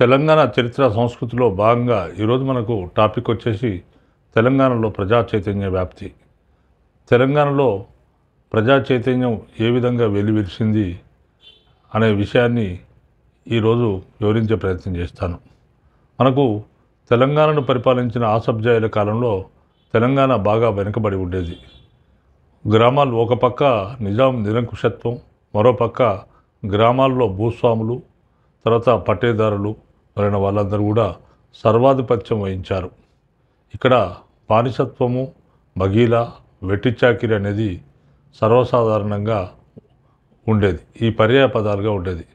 తెలంగాణ చరిత్ర సంస్కృతిలో భాగంగా ఈరోజు మనకు టాపిక్ వచ్చేసి తెలంగాణలో ప్రజా చైతన్య వ్యాప్తి. తెలంగాణలో ప్రజా చైతన్యం ఏ విధంగా వెలివిరిసింది అనే విషయాన్ని ఈరోజు వివరించే ప్రయత్నం చేస్తాను. మనకు తెలంగాణను పరిపాలించిన ఆసబ్జాయిల కాలంలో తెలంగాణ బాగా వెనుకబడి ఉండేది. గ్రామాలు ఒక పక్క నిజాం నిరంకుశత్వం, మరోపక్క గ్రామాల్లో భూస్వాములు, తర్వాత పట్టేదారులు మొదలైన వాళ్ళందరూ కూడా సర్వాధిపత్యం వహించారు. ఇక్కడ బానిసత్వము, బగీల, వెట్టి చాకిరి అనేది సర్వసాధారణంగా ఉండేది. ఈ పర్యాయ పదాలుగా ఉండేది.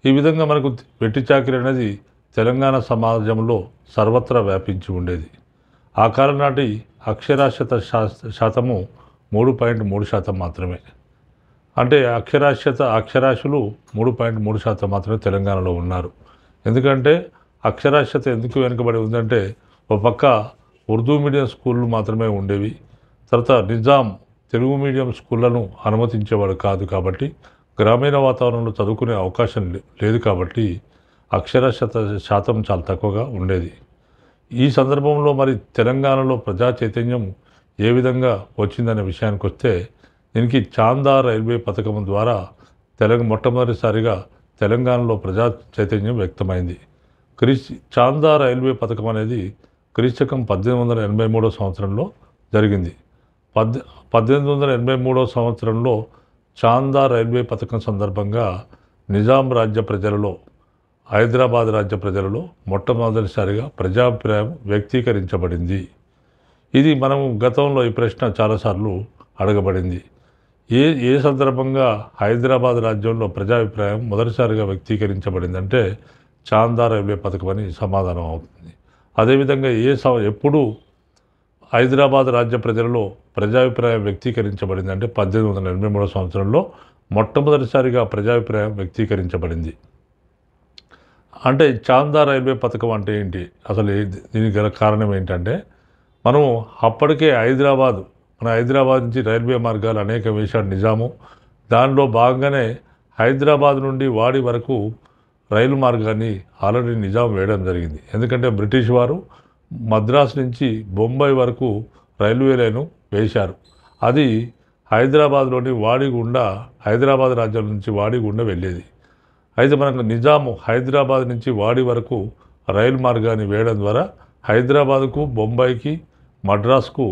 ఈ విధంగా మనకు వెట్టి చాకిరి అనేది తెలంగాణ సమాజంలో సర్వత్రా వ్యాపించి ఉండేది. ఆ కాలం నాటి అక్షరాస్యత శాతము 3.3% మాత్రమే. అంటే అక్షరాస్యులు 3.3% మాత్రమే తెలంగాణలో ఉన్నారు. ఎందుకంటే అక్షరాస్యత ఎందుకు వెనుకబడి ఉందంటే, ఒక పక్క ఉర్దూ మీడియం స్కూళ్ళు మాత్రమే ఉండేవి. తర్వాత నిజాం తెలుగు మీడియం స్కూళ్లను అనుమతించేవాడు కాదు. కాబట్టి గ్రామీణ వాతావరణంలో చదువుకునే అవకాశం లేదు. కాబట్టి అక్షరాస్యత శాతం చాలా తక్కువగా ఉండేది. ఈ సందర్భంలో మరి తెలంగాణలో ప్రజా చైతన్యం ఏ విధంగా వచ్చిందనే విషయానికి వస్తే, దీనికి చాందా రైల్వే పథకం ద్వారా మొట్టమొదటిసారిగా తెలంగాణలో ప్రజా చైతన్యం వ్యక్తమైంది. చాందా రైల్వే పథకం అనేది క్రీస్తకం 1883 సంవత్సరంలో జరిగింది. 1883 సంవత్సరంలో చాందా రైల్వే పథకం సందర్భంగా నిజాం రాజ్య ప్రజలలో, హైదరాబాద్ రాజ్య ప్రజలలో మొట్టమొదటిసారిగా ప్రజాభిప్రాయం వ్యక్తీకరించబడింది. ఇది మనము గతంలో ఈ ప్రశ్న చాలాసార్లు అడగబడింది. ఏ సందర్భంగా హైదరాబాద్ రాజ్యంలో ప్రజాభిప్రాయం మొదటిసారిగా వ్యక్తీకరించబడిందంటే చాందా రైల్వే పథకం అని సమాధానం అవుతుంది. అదేవిధంగా ఎప్పుడు హైదరాబాద్ రాజ్య ప్రజలలో ప్రజాభిప్రాయం వ్యక్తీకరించబడిందంటే 1883 సంవత్సరంలో మొట్టమొదటిసారిగా ప్రజాభిప్రాయం వ్యక్తీకరించబడింది. అంటే చాందా రైల్వే పథకం అంటే ఏంటి, అసలు దీనికి గల కారణం ఏంటంటే, మనం అప్పటికే మన హైదరాబాద్ నుంచి రైల్వే మార్గాలు అనేక వేశాడు నిజాము. దానిలో భాగంగానే హైదరాబాద్ నుండి వాడి వరకు రైలు మార్గాన్ని ఆల్రెడీ నిజాం వేయడం జరిగింది. ఎందుకంటే బ్రిటిష్ వారు మద్రాసు నుంచి బొంబాయి వరకు రైల్వే లైను వేశారు. అది హైదరాబాద్లోని వాడిగుండా, హైదరాబాద్ రాజ్యం నుంచి వాడిగుండా వెళ్ళేది. అయితే మనకు నిజాము హైదరాబాద్ నుంచి వాడి వరకు రైలు మార్గాన్ని వేయడం ద్వారా హైదరాబాద్కు, బొంబాయికి, మద్రాసుకు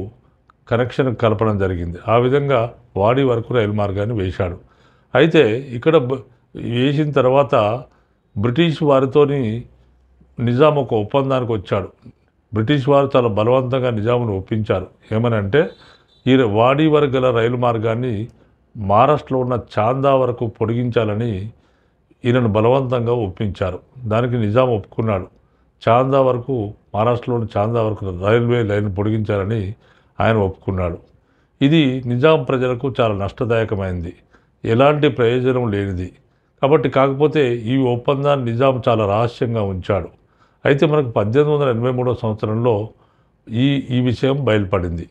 కనెక్షన్ కలపడం జరిగింది. ఆ విధంగా వాడి వరకు రైలు మార్గాన్ని వేశాడు. అయితే ఇక్కడ వేసిన తర్వాత బ్రిటిష్ వారితోని నిజాం ఒక ఒప్పందానికి వచ్చాడు. బ్రిటిష్ వారు చాలా బలవంతంగా నిజామును ఒప్పించారు. ఏమనంటే, ఈ వాడి వరకు గల రైలు మార్గాన్ని మహారాష్ట్రలో ఉన్న చాందా వరకు పొడిగించాలని ఈయనను బలవంతంగా ఒప్పించారు. దానికి నిజాం ఒప్పుకున్నాడు. చాందా వరకు, మహారాష్ట్రలోని చాందా వరకు రైల్వే లైన్ పొడిగించాలని ఆయన ఒప్పుకున్నాడు. ఇది నిజాం ప్రజలకు చాలా నష్టదాయకమైంది, ఎలాంటి ప్రయోజనం లేనిది. కాకపోతే ఈ ఒప్పందాన్ని నిజాం చాలా రహస్యంగా ఉంచాడు. అయితే మనకు 1883 సంవత్సరంలో ఈ విషయం బయలుపడింది.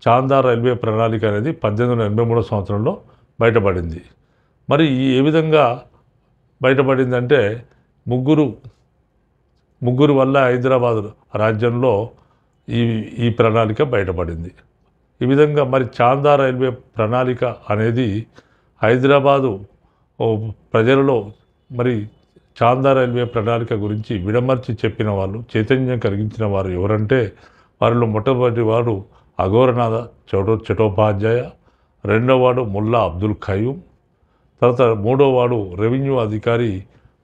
చాందా రైల్వే ప్రణాళిక అనేది 1883 సంవత్సరంలో బయటపడింది. మరి ఏ విధంగా బయటపడిందంటే, ముగ్గురు వల్ల హైదరాబాద్ రాజ్యంలో ఈ ప్రణాళిక బయటపడింది. ఈ విధంగా మరి చాందా రైల్వే ప్రణాళిక అనేది హైదరాబాదు ప్రజలలో మరి చాందా రైల్వే ప్రణాళిక గురించి విడమర్చి చెప్పిన వాళ్ళు, చైతన్యం కలిగించిన వారు ఎవరంటే, వారిలో మొట్టమొదటి వాడు అఘోరనాథ చటోపాధ్యాయ, రెండవ వాడు ముల్లా అబ్దుల్ ఖయూమ్, తర్వాత మూడో వాడు రెవెన్యూ అధికారి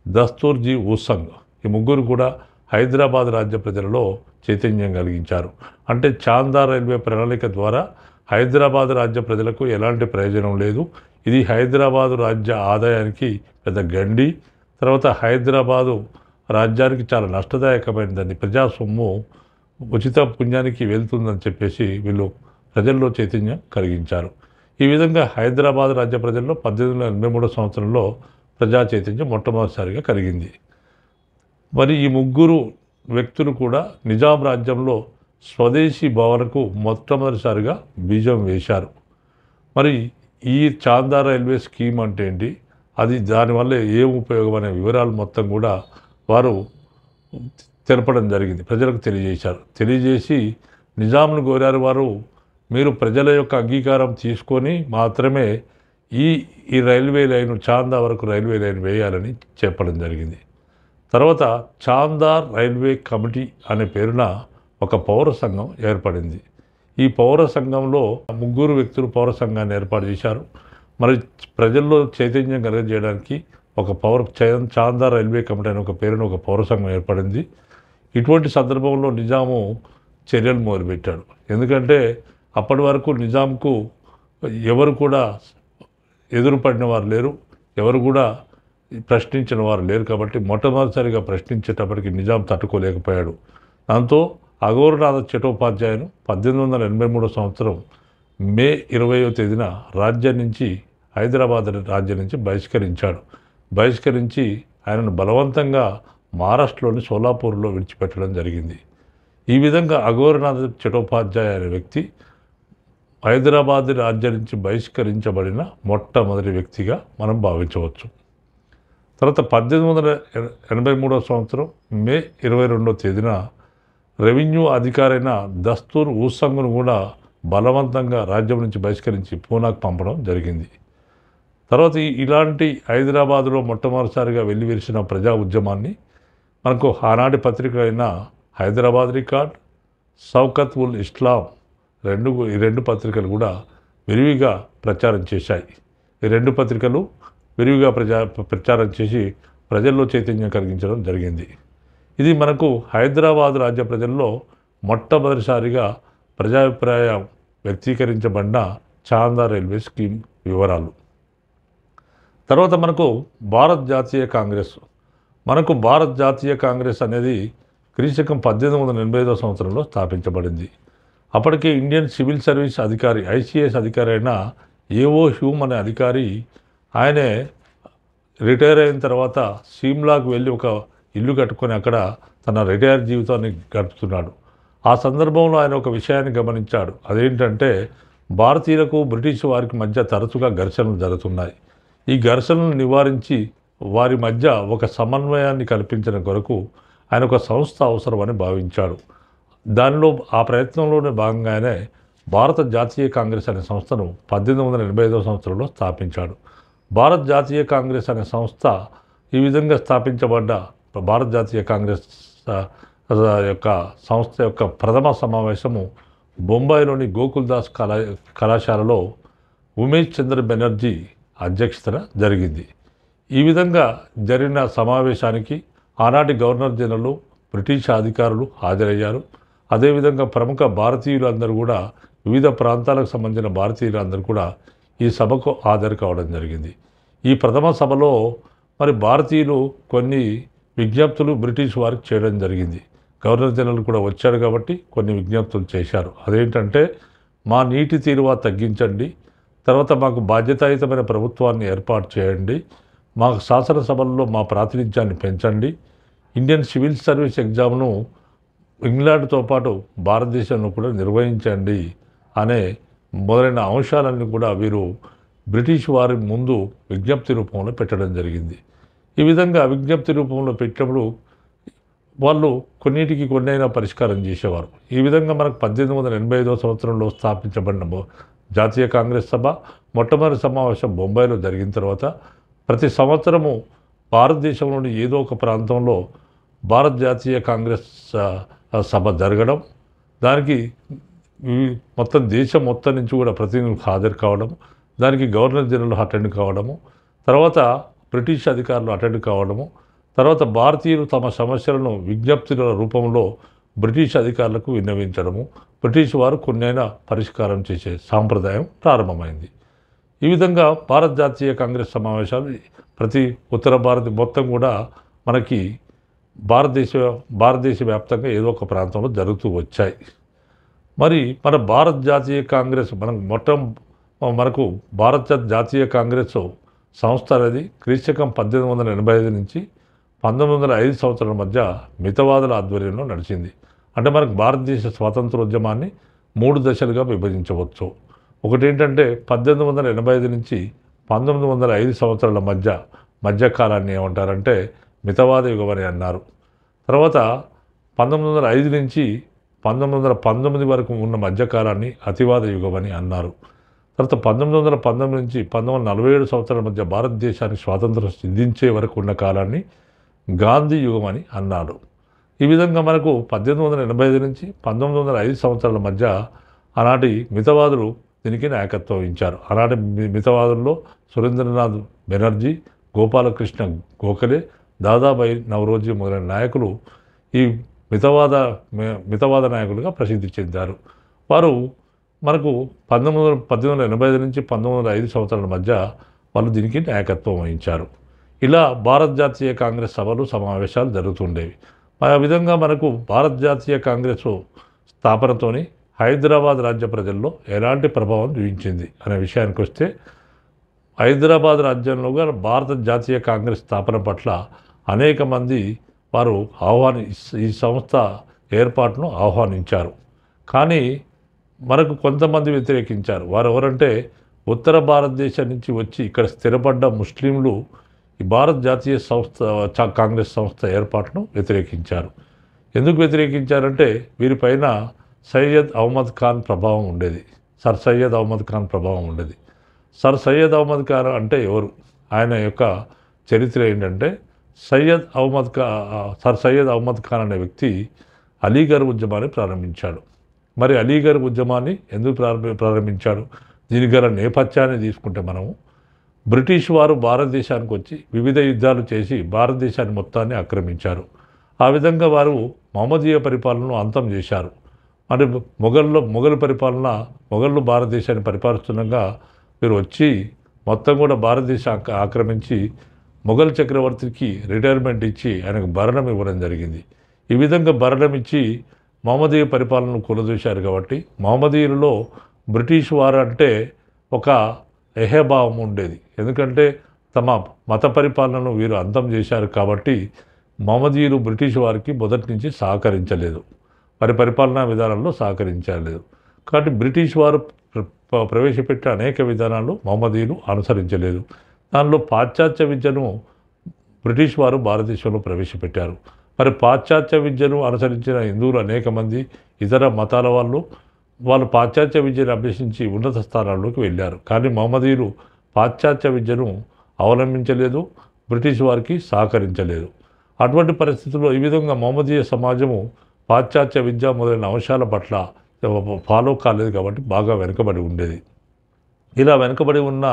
దస్తూర్జీ ఊసంగ్. ఈ ముగ్గురు కూడా హైదరాబాద్ రాజ్య ప్రజలలో చైతన్యం కలిగించారు. అంటే చాందా రైల్వే ప్రణాళిక ద్వారా హైదరాబాద్ రాజ్య ప్రజలకు ఎలాంటి ప్రయోజనం లేదు, ఇది హైదరాబాదు రాజ్య ఆదాయానికి పెద్ద గండి, తర్వాత హైదరాబాదు రాజ్యానికి చాలా నష్టదాయకమైనదని, ప్రజాసొమ్ము ఉచిత పుణ్యానికి వెళ్తుందని చెప్పేసి వీళ్ళు ప్రజల్లో చైతన్యం కలిగించారు. ఈ విధంగా హైదరాబాద్ రాజ్య ప్రజల్లో 1883 సంవత్సరంలో ప్రజా చైతన్యం మొట్టమొదటిసారిగా కలిగింది. మరి ఈ ముగ్గురు వ్యక్తులు కూడా నిజాం రాజ్యంలో స్వదేశీ భావనకు మొట్టమొదటిసారిగా బీజం వేశారు. మరి ఈ చాందా రైల్వే స్కీమ్ అంటే ఏంటి, అది దానివల్ల ఏం ఉపయోగం అనే వివరాలు మొత్తం కూడా వారు తెలపడం జరిగింది, ప్రజలకు తెలియజేశారు. తెలియజేసి నిజాంను కోరారు వారు, మీరు ప్రజల యొక్క అంగీకారం తీసుకొని మాత్రమే ఈ ఈ రైల్వే లైన్ చాందా వరకు రైల్వే లైన్ వేయాలని చెప్పడం జరిగింది. తర్వాత చాందార్ రైల్వే కమిటీ అనే పేరున ఒక పౌర సంఘం ఏర్పడింది. ఈ పౌర సంఘంలో 3 వ్యక్తులు పౌర సంఘాన్ని ఏర్పాటు చేశారు. మరి ప్రజల్లో చైతన్యం కలుగజేయడానికి ఒక చాందార్ రైల్వే కమిటీ అనే ఒక పేరున ఒక పౌర సంఘం ఏర్పడింది. ఇటువంటి సందర్భంలో నిజాము చర్యలు మొదలుపెట్టాడు. ఎందుకంటే అప్పటి వరకు నిజాంకు ఎవరు కూడా ఎదురుపడిన వారు లేరు, ఎవరు కూడా ప్రశ్నించిన వారు లేరు. కాబట్టి మొట్టమొదటిసారిగా ప్రశ్నించేటప్పటికి నిజాం తట్టుకోలేకపోయాడు. దాంతో అఘోరనాథ చటోపాధ్యాయను 1883 సంవత్సరం మే 20వ తేదీన రాజ్యం నుంచి, హైదరాబాద్ రాజ్యం నుంచి బహిష్కరించాడు. బహిష్కరించి ఆయనను బలవంతంగా మహారాష్ట్రలోని సోలాపూర్లో విడిచిపెట్టడం జరిగింది. ఈ విధంగా అఘోరనాథ చటోపాధ్యాయ అనే వ్యక్తి హైదరాబాద్ రాజ్యం నుంచి బహిష్కరించబడిన మొట్టమొదటి వ్యక్తిగా మనం భావించవచ్చు. తర్వాత 1883 సంవత్సరం మే 22వ తేదీన రెవెన్యూ అధికారైన దస్తూర్ ఊసంగ్ను కూడా బలవంతంగా రాజ్యం నుంచి బహిష్కరించి పూనాకు పంపడం జరిగింది. తర్వాత ఇలాంటి హైదరాబాదులో మొట్టమొదటిసారిగా వెల్లివిరిసిన ప్రజా ఉద్యమాన్ని మనకు ఆనాటి పత్రికలైన హైదరాబాద్ రికార్డ్, షౌకత్ ఉల్ ఇస్లాం ఈ రెండు పత్రికలు కూడా విరివిగా ప్రచారం చేశాయి. ఈ రెండు పత్రికలు విరివిగా ప్రచారం చేసి ప్రజల్లో చైతన్యం కలిగించడం జరిగింది. ఇది మనకు హైదరాబాద్ రాజ్య ప్రజల్లో మొట్టమొదటిసారిగా ప్రజాభిప్రాయం వ్యక్తీకరించబడిన చాందా రైల్వే స్కీమ్ వివరాలు. తర్వాత మనకు భారత్ జాతీయ కాంగ్రెస్. భారత్ జాతీయ కాంగ్రెస్ అనేది క్రీశకం 1885 సంవత్సరంలో స్థాపించబడింది. అప్పటికే ఇండియన్ సివిల్ సర్వీస్ అధికారి, ఐసిఎస్ అధికారి అయిన ఏఓ హ్యూమ్ అనే అధికారి, ఆయనే రిటైర్ అయిన తర్వాత సిమ్లాకు వెళ్ళి ఒక ఇల్లు కట్టుకొని అక్కడ తన రిటైర్ జీవితాన్ని గడుపుతున్నాడు. ఆ సందర్భంలో ఆయన ఒక విషయాన్ని గమనించాడు. అదేంటంటే భారతీయులకు బ్రిటిష్ వారికి మధ్య తరచుగా ఘర్షణలు జరుగుతున్నాయి. ఈ ఘర్షణలను నివారించి వారి మధ్య ఒక సమన్వయాన్ని కల్పించడం కొరకు ఆయన ఒక సంస్థ అవసరమని భావించాడు. ఆ ప్రయత్నంలోనే భాగంగానే భారత జాతీయ కాంగ్రెస్ అనే సంస్థను 1885 సంవత్సరంలో స్థాపించాడు. భారత్ జాతీయ కాంగ్రెస్ అనే సంస్థ ఈ విధంగా స్థాపించబడ్డ భారత జాతీయ కాంగ్రెస్ యొక్క సంస్థ యొక్క ప్రథమ సమావేశము బొంబాయిలోని గోకుల్దాస్ కళాశాలలో ఉమేష్ చంద్ర బెనర్జీ అధ్యక్షతన జరిగింది. ఈ విధంగా జరిగిన సమావేశానికి ఆనాటి గవర్నర్ జనరల్, బ్రిటిష్ అధికారులు హాజరయ్యారు. అదేవిధంగా ప్రముఖ భారతీయులందరూ కూడా, వివిధ ప్రాంతాలకు సంబంధించిన భారతీయులందరూ కూడా ఈ సభకు హాజరు కావడం జరిగింది. ఈ ప్రథమ సభలో మరి భారతీయులు కొన్ని విజ్ఞప్తులు బ్రిటిష్ వారికి చేయడం జరిగింది. గవర్నర్ జనరల్ కూడా వచ్చాడు కాబట్టి కొన్ని విజ్ఞప్తులు చేశారు. అదేంటంటే, మా నీటి తీరువ తగ్గించండి, తర్వాత మాకు బాధ్యతాయుతమైన ప్రభుత్వాన్ని ఏర్పాటు చేయండి, మాకు శాసనసభల్లో మా ప్రాతినిధ్యాన్ని పెంచండి, ఇండియన్ సివిల్ సర్వీస్ ఎగ్జామ్ను ఇంగ్లాండ్తో పాటు భారతదేశంలో కూడా నిర్వహించండి అనే మొదలైన అంశాలన్నీ కూడా వీరు బ్రిటిష్ వారి ముందు విజ్ఞప్తి రూపంలో పెట్టడం జరిగింది. ఈ విధంగా విజ్ఞప్తి రూపంలో పెట్టినప్పుడు వాళ్ళు కొన్నిటికి కొన్నైనా పరిష్కారం చేసేవారు. ఈ విధంగా మనకు 1885 సంవత్సరంలో స్థాపించబడిన జాతీయ కాంగ్రెస్ సభ మొట్టమొదటి సమావేశం బొంబాయిలో జరిగిన తర్వాత ప్రతి సంవత్సరము భారతదేశంలోని ఏదో ఒక ప్రాంతంలో భారత జాతీయ కాంగ్రెస్ సభ జరగడం, దానికి మొత్తం దేశం మొత్తం నుంచి కూడా ప్రతినిధులు హాజరు కావడం, దానికి గవర్నర్ జనరల్ అటెండ్ కావడము, తర్వాత బ్రిటిష్ అధికారులు అటెండ్ కావడము, తర్వాత భారతీయులు తమ సమస్యలను విజ్ఞప్తుల రూపంలో బ్రిటిష్ అధికారులకు విన్నవించడము, బ్రిటిష్ వారు కొన్నైనా పరిష్కారం చేసే సాంప్రదాయం ప్రారంభమైంది. ఈ విధంగా భారత జాతీయ కాంగ్రెస్ సమావేశాలు ప్రతి ఉత్తర భారత మొత్తం కూడా మనకి భారతదేశ వ్యాప్తంగా ఏదో ఒక ప్రాంతంలో జరుగుతూ వచ్చాయి. మరి మన భారత జాతీయ కాంగ్రెస్ మనకు భారత జాతీయ కాంగ్రెస్ సంస్థ అనేది క్రీశకం 1885 నుంచి 1905 సంవత్సరాల మధ్య మితవాదుల ఆధ్వర్యంలో నడిచింది. అంటే మనకు భారతదేశ స్వాతంత్రోద్యమాన్ని 3 దశలుగా విభజించవచ్చు. ఒకటేంటంటే 1885 నుంచి 1905 సంవత్సరాల మధ్యకాలాన్ని ఏమంటారంటే మితవాద యుగం అని అన్నారు. తర్వాత 1905 నుంచి 1919 వరకు ఉన్న మధ్యకాలాన్ని అతివాద యుగం అని అన్నారు. తర్వాత 1919 నుంచి 1947 సంవత్సరాల మధ్య భారతదేశానికి స్వాతంత్రం సిద్ధించే వరకు ఉన్న కాలాన్ని గాంధీ యుగం అని అన్నారు. ఈ విధంగా మనకు 1885 నుంచి 1905 సంవత్సరాల మధ్య ఆనాటి మితవాదులు దీనికి నాయకత్వం వహించారు. ఆనాటి మితవాదుల్లో సురేంద్రనాథ్ బెనర్జీ, గోపాలకృష్ణ గోఖలే, దాదాబాయి నవరోజీ మొదలైన నాయకులు ఈ మితవాద నాయకులుగా ప్రసిద్ధి చెందారు. వారు మనకు 1885 నుంచి 1905 సంవత్సరాల మధ్య వాళ్ళు దీనికి నాయకత్వం వహించారు. ఇలా భారత జాతీయ కాంగ్రెస్ సభలు సమావేశాలు జరుగుతుండేవి. ఆ విధంగా మనకు భారత జాతీయ కాంగ్రెస్ స్థాపనతోని హైదరాబాద్ రాజ్య ప్రజల్లో ఎలాంటి ప్రభావం చూపించింది అనే విషయానికి వస్తే, హైదరాబాద్ రాజ్యంలో భారత జాతీయ కాంగ్రెస్ స్థాపన పట్ల అనేక మంది వారు ఈ సంస్థ ఏర్పాటును ఆహ్వానించారు. కానీ మనకు కొంతమంది వ్యతిరేకించారు. వారు ఎవరంటే ఉత్తర భారతదేశం నుంచి వచ్చి ఇక్కడ స్థిరపడ్డ ముస్లింలు ఈ భారత జాతీయ కాంగ్రెస్ సంస్థ ఏర్పాటును వ్యతిరేకించారు. ఎందుకు వ్యతిరేకించారంటే వీరిపైన సయ్యద్ అహ్మద్ ఖాన్ ప్రభావం ఉండేది. సర్ సయ్యద్ అహ్మద్ ఖాన్ ప్రభావం ఉండేది. సర్ సయ్యద్ అహ్మద్ ఖాన్ అంటే ఎవరు? ఆయన యొక్క చరిత్ర ఏంటంటే, సర్ సయ్యద్ అహ్మద్ ఖాన్ అనే వ్యక్తి అలీగర్ ఉద్యమాన్ని ప్రారంభించాడు. మరి అలీగర్ ఉద్యమాన్ని ఎందుకు ప్రారంభించాడు? దీనికి గల నేపథ్యాన్ని తీసుకుంటే మనము, బ్రిటిష్ వారు భారతదేశానికి వచ్చి వివిధ యుద్ధాలు చేసి భారతదేశాన్ని మొత్తాన్ని ఆక్రమించారు. ఆ విధంగా వారు మహమ్మదీయ పరిపాలనను అంతం చేశారు. అంటే మొఘలు భారతదేశాన్ని పరిపాలిస్తుండగా వీరు వచ్చి మొత్తం కూడా భారతదేశాన్ని ఆక్రమించి మొఘల్ చక్రవర్తికి రిటైర్మెంట్ ఇచ్చి ఆయనకు భరణం ఇవ్వడం జరిగింది. ఈ విధంగా భరణం ఇచ్చి మహమ్మదీయ పరిపాలనను కూలదోశారు. కాబట్టి మహమ్మదీయులలో బ్రిటిష్ వారు అంటే ఒక ఎహభావం ఉండేది. ఎందుకంటే తమ మత పరిపాలనను వీరు అంతం చేశారు. కాబట్టి మహమ్మదీయులు బ్రిటిష్ వారికి మొదటి నుంచి సహకరించలేదు, వారి పరిపాలనా విధానంలో సహకరించలేదు. కాబట్టి బ్రిటిష్ వారు ప్రవేశపెట్టే అనేక విధానాలు మహమ్మదీయులు అనుసరించలేదు. దానిలో పాశ్చాత్య విద్యను బ్రిటిష్ వారు భారతదేశంలో ప్రవేశపెట్టారు. మరి పాశ్చాత్య విద్యను అనుసరించిన హిందువులు అనేక మంది, ఇతర మతాల వాళ్ళు పాశ్చాత్య విద్యను అభ్యసించి ఉన్నత స్థానాల్లోకి వెళ్ళారు. కానీ మహమ్మదీయులు పాశ్చాత్య విద్యను అవలంబించలేదు, బ్రిటిష్ వారికి సహకరించలేదు. అటువంటి పరిస్థితుల్లో ఈ విధంగా మహమ్మదీయ సమాజము పాశ్చాత్య విద్య మొదలైన అంశాల పట్ల ఫాలో కాలేదు. కాబట్టి బాగా వెనుకబడి ఉండేది. ఇలా వెనుకబడి ఉన్న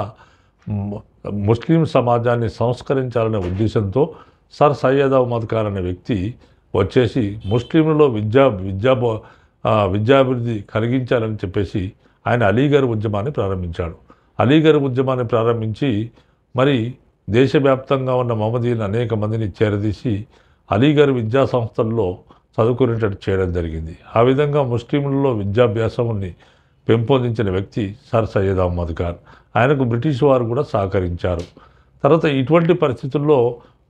ముస్లిం సమాజాన్ని సంస్కరించాలనే ఉద్దేశంతో సర్ సయ్యద్ అహ్మద్ ఖాన్ అనే వ్యక్తి వచ్చేసి ముస్లింలలో విద్యాభివృద్ధి కలిగించాలని చెప్పేసి ఆయన అలీగర్ ఉద్యమాన్ని ప్రారంభించాడు. అలీగర్ ఉద్యమాన్ని ప్రారంభించి మరి దేశవ్యాప్తంగా ఉన్న మహమ్మదీయులను అనేక మందిని చేరదీసి అలీగర్ విద్యా సంస్థల్లో చదువుకునేటట్టు చేయడం జరిగింది. ఆ విధంగా ముస్లింలలో విద్యాభ్యాసాన్ని పెంపొందించిన వ్యక్తి సర్ సయ్యద్ అహ్మద్ ఖాన్. ఆయనకు బ్రిటిష్ వారు కూడా సహకరించారు. తర్వాత ఇటువంటి పరిస్థితుల్లో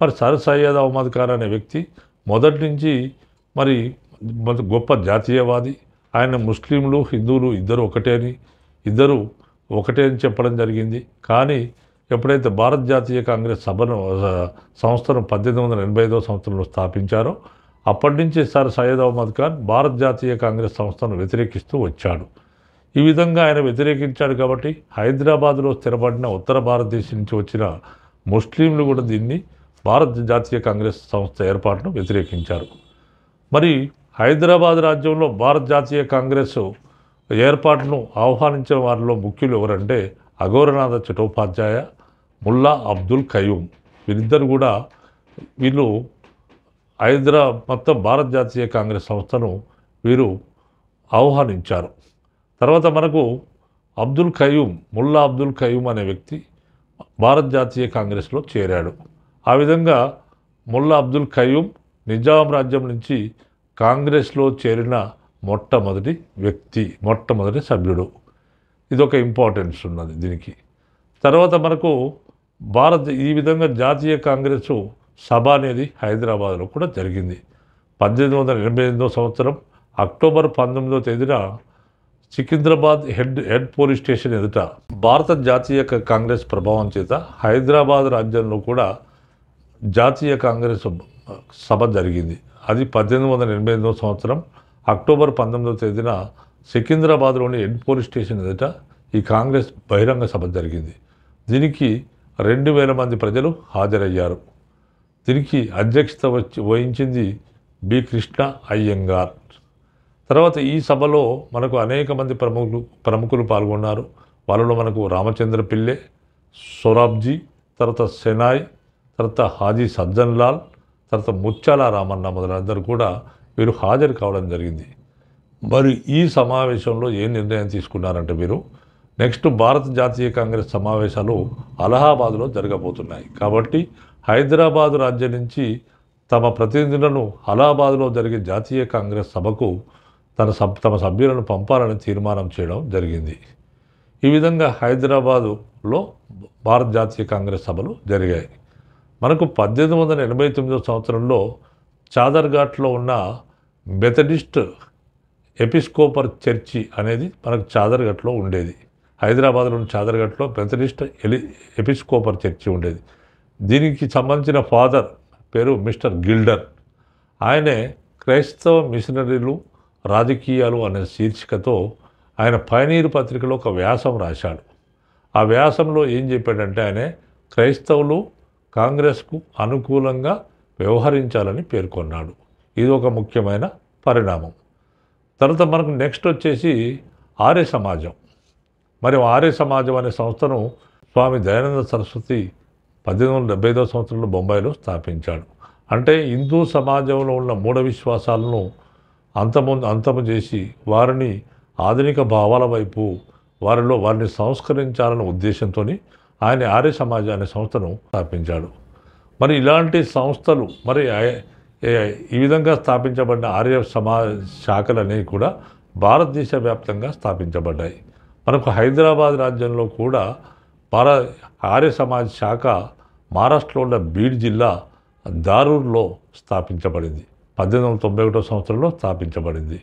మరి సర్ సయ్యద్ అహ్మద్ ఖాన్ అనే వ్యక్తి మొదటి నుంచి మరి గొప్ప జాతీయవాది. ఆయన ముస్లింలు హిందువులు ఇద్దరు ఒకటే అని చెప్పడం జరిగింది. కానీ ఎప్పుడైతే భారత జాతీయ కాంగ్రెస్ సంస్థను 1885 సంవత్సరంలో స్థాపించారో అప్పటి నుంచి సర్ సయ్యద్ అహ్మద్ ఖాన్ భారత జాతీయ కాంగ్రెస్ సంస్థను వ్యతిరేకిస్తూ వచ్చాడు. ఈ విధంగా ఆయన వ్యతిరేకించాడు. కాబట్టి హైదరాబాద్లో స్థిరపడిన ఉత్తర భారతదేశం నుంచి వచ్చిన ముస్లింలు కూడా దీన్ని భారత జాతీయ కాంగ్రెస్ సంస్థ ఏర్పాటును వ్యతిరేకించారు. మరి హైదరాబాద్ రాజ్యంలో భారత జాతీయ కాంగ్రెస్ ఏర్పాటును ఆహ్వానించిన వారిలో ముఖ్యులు ఎవరంటే అఘోరనాథ చటోపాధ్యాయ, ముల్లా అబ్దుల్ ఖయూమ్. వీళ్ళు మొత్తం భారత జాతీయ కాంగ్రెస్ సంస్థను వీరు ఆహ్వానించారు. తర్వాత మనకు ముల్లా అబ్దుల్ ఖయూమ్ అనే వ్యక్తి భారత జాతీయ కాంగ్రెస్లో చేరాడు. ఆ విధంగా ముల్లా అబ్దుల్ ఖయూమ్ నిజాం రాజ్యం నుంచి కాంగ్రెస్లో చేరిన మొట్టమొదటి సభ్యుడు. ఇదొక ఇంపార్టెన్స్ ఉన్నది దీనికి. తర్వాత మనకు ఈ విధంగా జాతీయ కాంగ్రెస్ సభ అనేది హైదరాబాద్లో కూడా జరిగింది. 1888 సంవత్సరం అక్టోబర్ 19వ తేదీన సికింద్రాబాద్ హెడ్ పోలీస్ స్టేషన్ ఎదుట భారత జాతీయ కాంగ్రెస్ ప్రభావం చేత హైదరాబాద్ రాజ్యంలో కూడా జాతీయ కాంగ్రెస్ సభ జరిగింది. అది 1888 సంవత్సరం అక్టోబర్ 19వ తేదీన సికింద్రాబాద్లోని హెడ్ పోలీస్ స్టేషన్ ఎదుట ఈ కాంగ్రెస్ బహిరంగ సభ జరిగింది. దీనికి 2000 మంది ప్రజలు హాజరయ్యారు. దీనికి అధ్యక్షత వహించింది బి కృష్ణ అయ్యంగార్. తర్వాత ఈ సభలో మనకు అనేక మంది ప్రముఖులు పాల్గొన్నారు. వాళ్ళలో మనకు రామచంద్ర పిల్లె, సొరాబ్జీ, తర్వాత సెనాయ్, తర్వాత హాజీ సజ్జన్ లాల్, తర్వాత ముత్యాల రామన్న మొదలందరూ కూడా వీరు హాజరు కావడం జరిగింది. మరి ఈ సమావేశంలో ఏ నిర్ణయం తీసుకున్నారంటే వీరు నెక్స్ట్ భారత జాతీయ కాంగ్రెస్ సమావేశాలు అలహాబాద్లో జరగబోతున్నాయి. కాబట్టి హైదరాబాదు రాజ్యం నుంచి తమ ప్రతినిధులను అలహాబాద్లో జరిగే జాతీయ కాంగ్రెస్ సభకు తమ సభ్యులను పంపాలని తీర్మానం చేయడం జరిగింది. ఈ విధంగా హైదరాబాదులో భారత జాతీయ కాంగ్రెస్ సభలు జరిగాయి. మనకు 1889 సంవత్సరంలో చాదర్ఘాట్లో ఉన్న మెథడిస్ట్ ఎపిస్కోపర్ చర్చి అనేది మనకు చాదర్ఘాట్లో ఉండేది. హైదరాబాద్లోని చాదర్ఘాట్లో మెథడిస్ట్ ఎపిస్కోపర్ చర్చి ఉండేది. దీనికి సంబంధించిన ఫాదర్ పేరు మిస్టర్ గిల్డర్. ఆయనే క్రైస్తవ మిషనరీలు రాజకీయాలు అనే శీర్షికతో ఆయన పయనీరు పత్రికలో ఒక వ్యాసం రాశాడు. ఆ వ్యాసంలో ఏం చెప్పాడంటే ఆయన క్రైస్తవులు కాంగ్రెస్కు అనుకూలంగా వ్యవహరించాలని పేర్కొన్నాడు. ఇది ఒక ముఖ్యమైన పరిణామం. తర్వాత మనకు నెక్స్ట్ వచ్చేసి ఆర్య సమాజం. మరి ఆర్య సమాజం అనే సంస్థను స్వామి దయానంద సరస్వతి 1875 సంవత్సరంలో బొంబాయిలో స్థాపించాడు. అంటే హిందూ సమాజంలో ఉన్న మూఢ విశ్వాసాలను అంతము చేసి వారిని ఆధునిక భావాల వైపు వారిని సంస్కరించాలనే ఉద్దేశంతో ఆయన ఆర్య సమాజ అనే సంస్థను స్థాపించాడు. మరి ఇలాంటి సంస్థలు మరి ఈ విధంగా స్థాపించబడిన ఆర్య సమాజ శాఖలు అనేవి కూడా భారతదేశ వ్యాప్తంగా స్థాపించబడ్డాయి. మనకు హైదరాబాద్ రాజ్యంలో కూడా ఆర్య సమాజ్ శాఖ మహారాష్ట్రలో ఉన్న బీడ్ జిల్లా దారూర్లో స్థాపించబడింది. 1891 సంవత్సరంలో స్థాపించబడింది.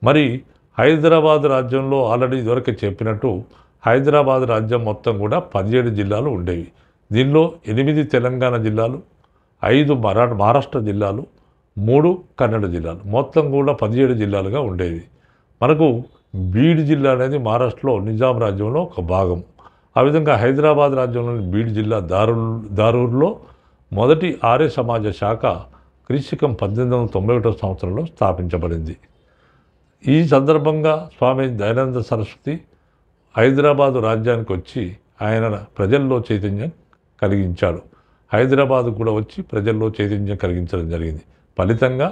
మరి హైదరాబాద్ రాజ్యంలో ఆల్రెడీ ఇదివరకు చెప్పినట్టు హైదరాబాద్ రాజ్యం మొత్తం కూడా 17 జిల్లాలు ఉండేవి. దీనిలో 8 తెలంగాణ జిల్లాలు, 5 మహారాష్ట్ర జిల్లాలు, 3 కన్నడ జిల్లాలు, మొత్తం కూడా 17 జిల్లాలుగా ఉండేవి. మనకు బీడ్ జిల్లా అనేది మహారాష్ట్రలో నిజాం రాజ్యంలో ఒక భాగం. ఆ విధంగా హైదరాబాద్ రాజ్యంలోని బీడ్ జిల్లా దారూర్లో మొదటి ఆర్య సమాజ శాఖ క్రీశకం 1891 సంవత్సరంలో స్థాపించబడింది. ఈ సందర్భంగా స్వామి దయానంద సరస్వతి హైదరాబాదు రాజ్యానికి వచ్చి ఆయన ప్రజల్లో చైతన్యం కలిగించాడు. హైదరాబాద్ కూడా వచ్చి ప్రజల్లో చైతన్యం కలిగించడం జరిగింది. ఫలితంగా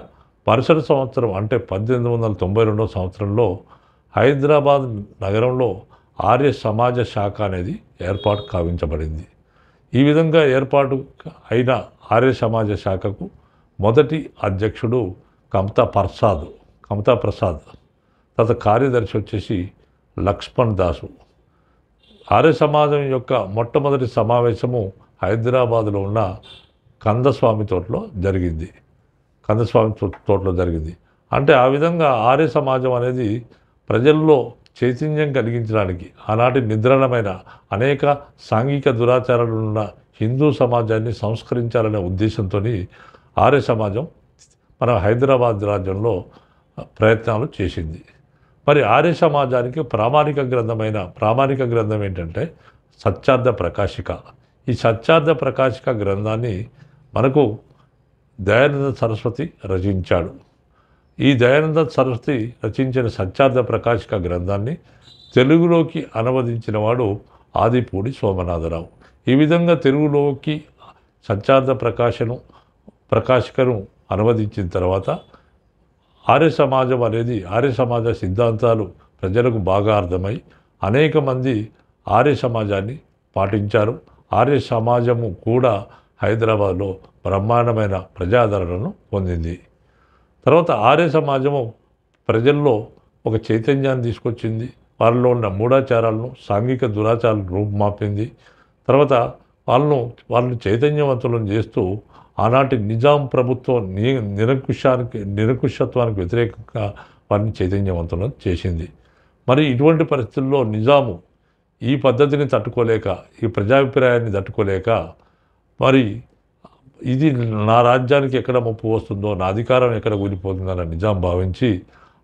మరుసటి సంవత్సరం అంటే 1892 సంవత్సరంలో హైదరాబాద్ నగరంలో ఆర్య సమాజ శాఖ అనేది ఏర్పాటు కావించబడింది. ఈ విధంగా ఏర్పాటు అయిన ఆర్య సమాజ శాఖకు మొదటి అధ్యక్షుడు కమతా ప్రసాద్, తర్వాత కార్యదర్శి వచ్చేసి లక్ష్మణ్ దాసు. ఆర్య సమాజం యొక్క మొట్టమొదటి సమావేశము హైదరాబాదులో ఉన్న కందస్వామి తోటలో జరిగింది. అంటే ఆ విధంగా ఆర్య సమాజం అనేది ప్రజల్లో చైతన్యం కలిగించడానికి ఆనాటి నిద్రణమైన అనేక సాంఘిక దురాచారాలున్న హిందూ సమాజాన్ని సంస్కరించాలనే ఉద్దేశంతో ఆర్య సమాజం మన హైదరాబాద్ రాజ్యంలో ప్రయత్నాలు చేసింది. మరి ఆర్య సమాజానికి ప్రామాణిక గ్రంథం ఏంటంటే సత్యార్థ ప్రకాశిక. ఈ సత్యార్థ ప్రకాశిక గ్రంథాన్ని మనకు దయానంద సరస్వతి రచించాడు. ఈ దయానంద సరస్వతి రచించిన సత్యార్థ ప్రకాశిక గ్రంథాన్ని తెలుగులోకి అనువదించిన వాడు ఆదిపూడి సోమనాథరావు. ఈ విధంగా తెలుగులోకి సత్యార్థ ప్రకాశికను అనువదించిన తర్వాత ఆర్య సమాజ సిద్ధాంతాలు ప్రజలకు బాగా అర్థమై అనేక మంది ఆర్య సమాజాన్ని పాటించారు. ఆర్య సమాజము కూడా హైదరాబాద్లో బ్రహ్మాండమైన ప్రజాదరణను పొందింది. తర్వాత ఆర్య సమాజము ప్రజల్లో ఒక చైతన్యాన్ని తీసుకొచ్చింది. వారిలో ఉన్న మూఢాచారాలను, సాంఘిక దురాచారాలను రూపుమాపింది. తర్వాత వాళ్ళని చైతన్యవంతులను చేస్తూ ఆనాటి నిజాం ప్రభుత్వం నిరంకుశత్వానికి వ్యతిరేకంగా వారిని చైతన్యవంతులను చేసింది. మరి ఇటువంటి పరిస్థితుల్లో నిజాము ఈ పద్ధతిని తట్టుకోలేక, ఈ ప్రజాభిప్రాయాన్ని తట్టుకోలేక మరి ఇది నా రాజ్యానికి ఎక్కడ ముప్పు వస్తుందో, నా అధికారం ఎక్కడ కూలిపోతుందని నిజాం భావించి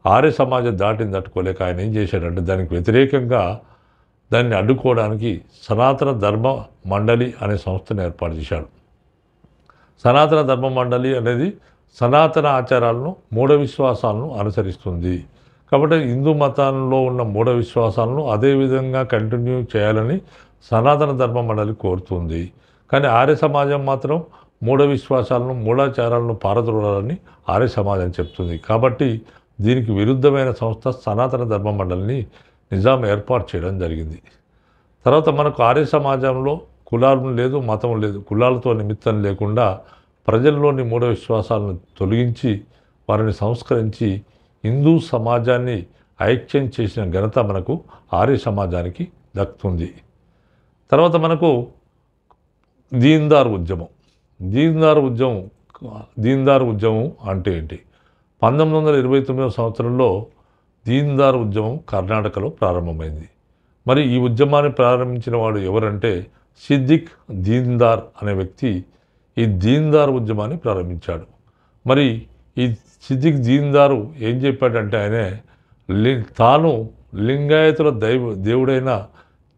ఆర్య సమాజం దాటిని తట్టుకోలేక ఆయన ఏం చేశాడంటే దానికి వ్యతిరేకంగా దాన్ని అడ్డుకోవడానికి సనాతన ధర్మ మండలి అనే సంస్థను ఏర్పాటు చేశాడు. సనాతన ధర్మ మండలి అనేది సనాతన ఆచారాలను మూఢ విశ్వాసాలను అనుసరిస్తుంది. కాబట్టి హిందూ మతంలో ఉన్న మూఢ విశ్వాసాలను అదేవిధంగా కంటిన్యూ చేయాలని సనాతన ధర్మ మండలి కోరుతుంది. కానీ ఆర్య సమాజం మాత్రం మూఢ విశ్వాసాలను మూఢాచారాలను పారద్రోలాలని ఆర్య సమాజం చెప్తుంది. కాబట్టి దీనికి విరుద్ధమైన సంస్థ సనాతన ధర్మ మండలిని నిజాం ఏర్పాటు చేయడం జరిగింది. తర్వాత మనకు ఆర్య సమాజంలో కులాలు లేదు, మతం లేదు, కులాలతో నిమిత్తం లేకుండా ప్రజల్లోని మూఢ విశ్వాసాలను తొలగించి వారిని సంస్కరించి హిందూ సమాజాన్ని ఐక్యం చేసిన ఘనత మనకు ఆర్య సమాజానికి దక్కుతుంది. తర్వాత మనకు దీన్దార్ ఉద్యమం. దీన్దార్ ఉద్యమం అంటే ఏంటి? 1929వ సంవత్సరంలో దీన్దార్ ఉద్యమం కర్ణాటకలో ప్రారంభమైంది. మరి ఈ ఉద్యమాన్ని ప్రారంభించిన వాడు ఎవరంటే సిద్దిక్ దీన్దార్ అనే వ్యక్తి ఈ దీన్దార్ ఉద్యమాన్ని ప్రారంభించాడు. మరి ఈ సిద్దిక్ దీన్దారు ఏం చెప్పాడంటే ఆయనే తాను లింగాయతుల దేవుడైన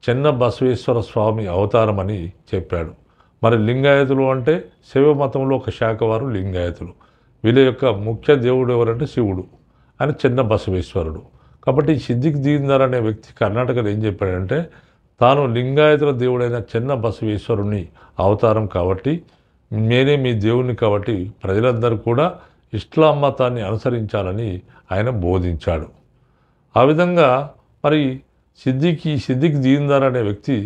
చెన్న బసవేశ్వర స్వామి అవతారం అని చెప్పాడు. మరి లింగాయతులు అంటే శైవ మతంలో ఒక శాఖ వారు లింగాయతులు. వీళ్ళ యొక్క ముఖ్య దేవుడు ఎవరంటే శివుడు, ఆయన చెన్న బసవేశ్వరుడు. కాబట్టి సిద్దిక్ దీన్దార్ అనే వ్యక్తి కర్ణాటకలో ఏం చెప్పాడంటే తాను లింగాయతుల దేవుడైన చెన్న బసవేశ్వరుని అవతారం కాబట్టి నేనే మీ దేవుణ్ణి, కాబట్టి ప్రజలందరూ కూడా ఇస్లాం మతాన్ని అనుసరించాలని ఆయన బోధించాడు. ఆ విధంగా మరి సిద్దిక్ దీన్దార్ అనే వ్యక్తి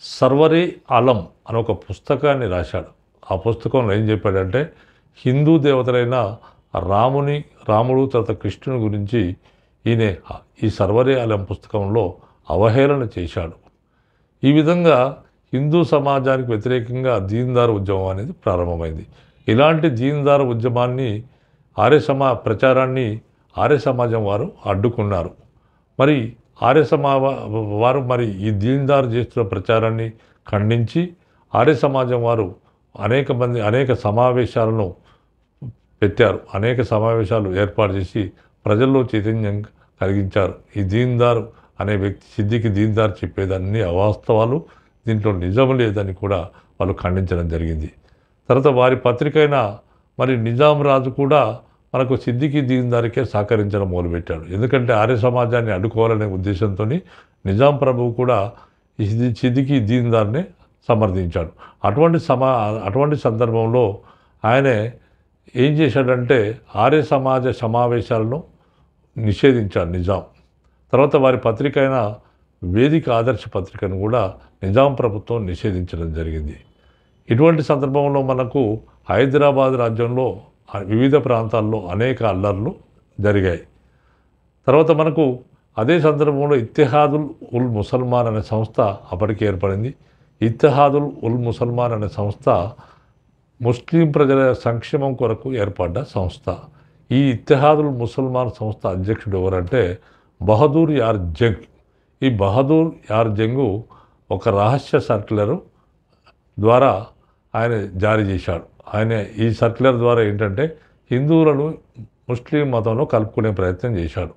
సర్వరే ఆలం అనే ఒక పుస్తకాన్ని రాశాడు. ఆ పుస్తకంలో ఏం చెప్పాడంటే హిందూ దేవతలైన రాముడు తర్వాత కృష్ణుని గురించి ఈయన ఈ సర్వరే ఆలం పుస్తకంలో అవహేళన చేశాడు. ఈ విధంగా హిందూ సమాజానికి వ్యతిరేకంగా దీన్దార్ ఉద్యమం అనేది ప్రారంభమైంది. ఇలాంటి దీన్దార్ ఉద్యమాన్ని ప్రచారాన్ని ఆర్య సమాజం వారు అడ్డుకున్నారు. మరి వారు మరి ఈ దీన్దార్ చేస్తున్న ప్రచారాన్ని ఖండించి ఆర్య సమాజం వారు అనేక సమావేశాలను పెట్టారు. అనేక సమావేశాలు ఏర్పాటు చేసి ప్రజల్లో చైతన్యం కలిగించారు. ఈ దీన్దార్ అనే వ్యక్తి సిద్దిక్ దీన్దార్ చెప్పేదాన్ని అవాస్తవాలు, దీంట్లో నిజం లేదని కూడా వాళ్ళు ఖండించడం జరిగింది. తర్వాత వారి పత్రిక అయిన మరి నిజాం రాజు కూడా మనకు సిద్దిక్ దీన్దార్కే సహకరించడం మొదలుపెట్టాడు. ఎందుకంటే ఆర్య సమాజాన్ని అడ్డుకోవాలనే ఉద్దేశంతో నిజాం ప్రభువు కూడా ఈ సిద్దిక్ దీన్దార్ని సమర్థించాడు. అటువంటి సందర్భంలో ఆయన ఏం చేశాడంటే ఆర్య సమాజ సమావేశాలను నిషేధించాడు నిజాం. తర్వాత వారి పత్రిక అయిన వేదిక ఆదర్శ పత్రికను కూడా నిజాం ప్రభుత్వం నిషేధించడం జరిగింది. ఇటువంటి సందర్భంలో మనకు హైదరాబాద్ రాజ్యంలో వివిధ ప్రాంతాల్లో అనేక అల్లర్లు జరిగాయి. తర్వాత మనకు అదే సందర్భంలో ఇత్తెహాదుల్ ఉల్ ముసల్మాన్ అనే సంస్థ అప్పటికి ఏర్పడింది. ఇత్తెహాదుల్ ఉల్ ముసల్మాన్ అనే సంస్థ ముస్లిం ప్రజల సంక్షేమం కొరకు ఏర్పడ్డ సంస్థ. ఈ ఇత్తెహాదుల్ ముసల్మాన్ సంస్థ అధ్యక్షుడు ఎవరంటే బహదూర్ యార్ జంగ్. ఈ బహదూర్ యార్ జంగు ఒక రహస్య సర్క్యులర్ ద్వారా ఆయన జారీ చేశాడు. ఆయన ఈ సర్క్యులర్ ద్వారా ఏంటంటే హిందువులను ముస్లిం మతంలో కలుపుకునే ప్రయత్నం చేశాడు.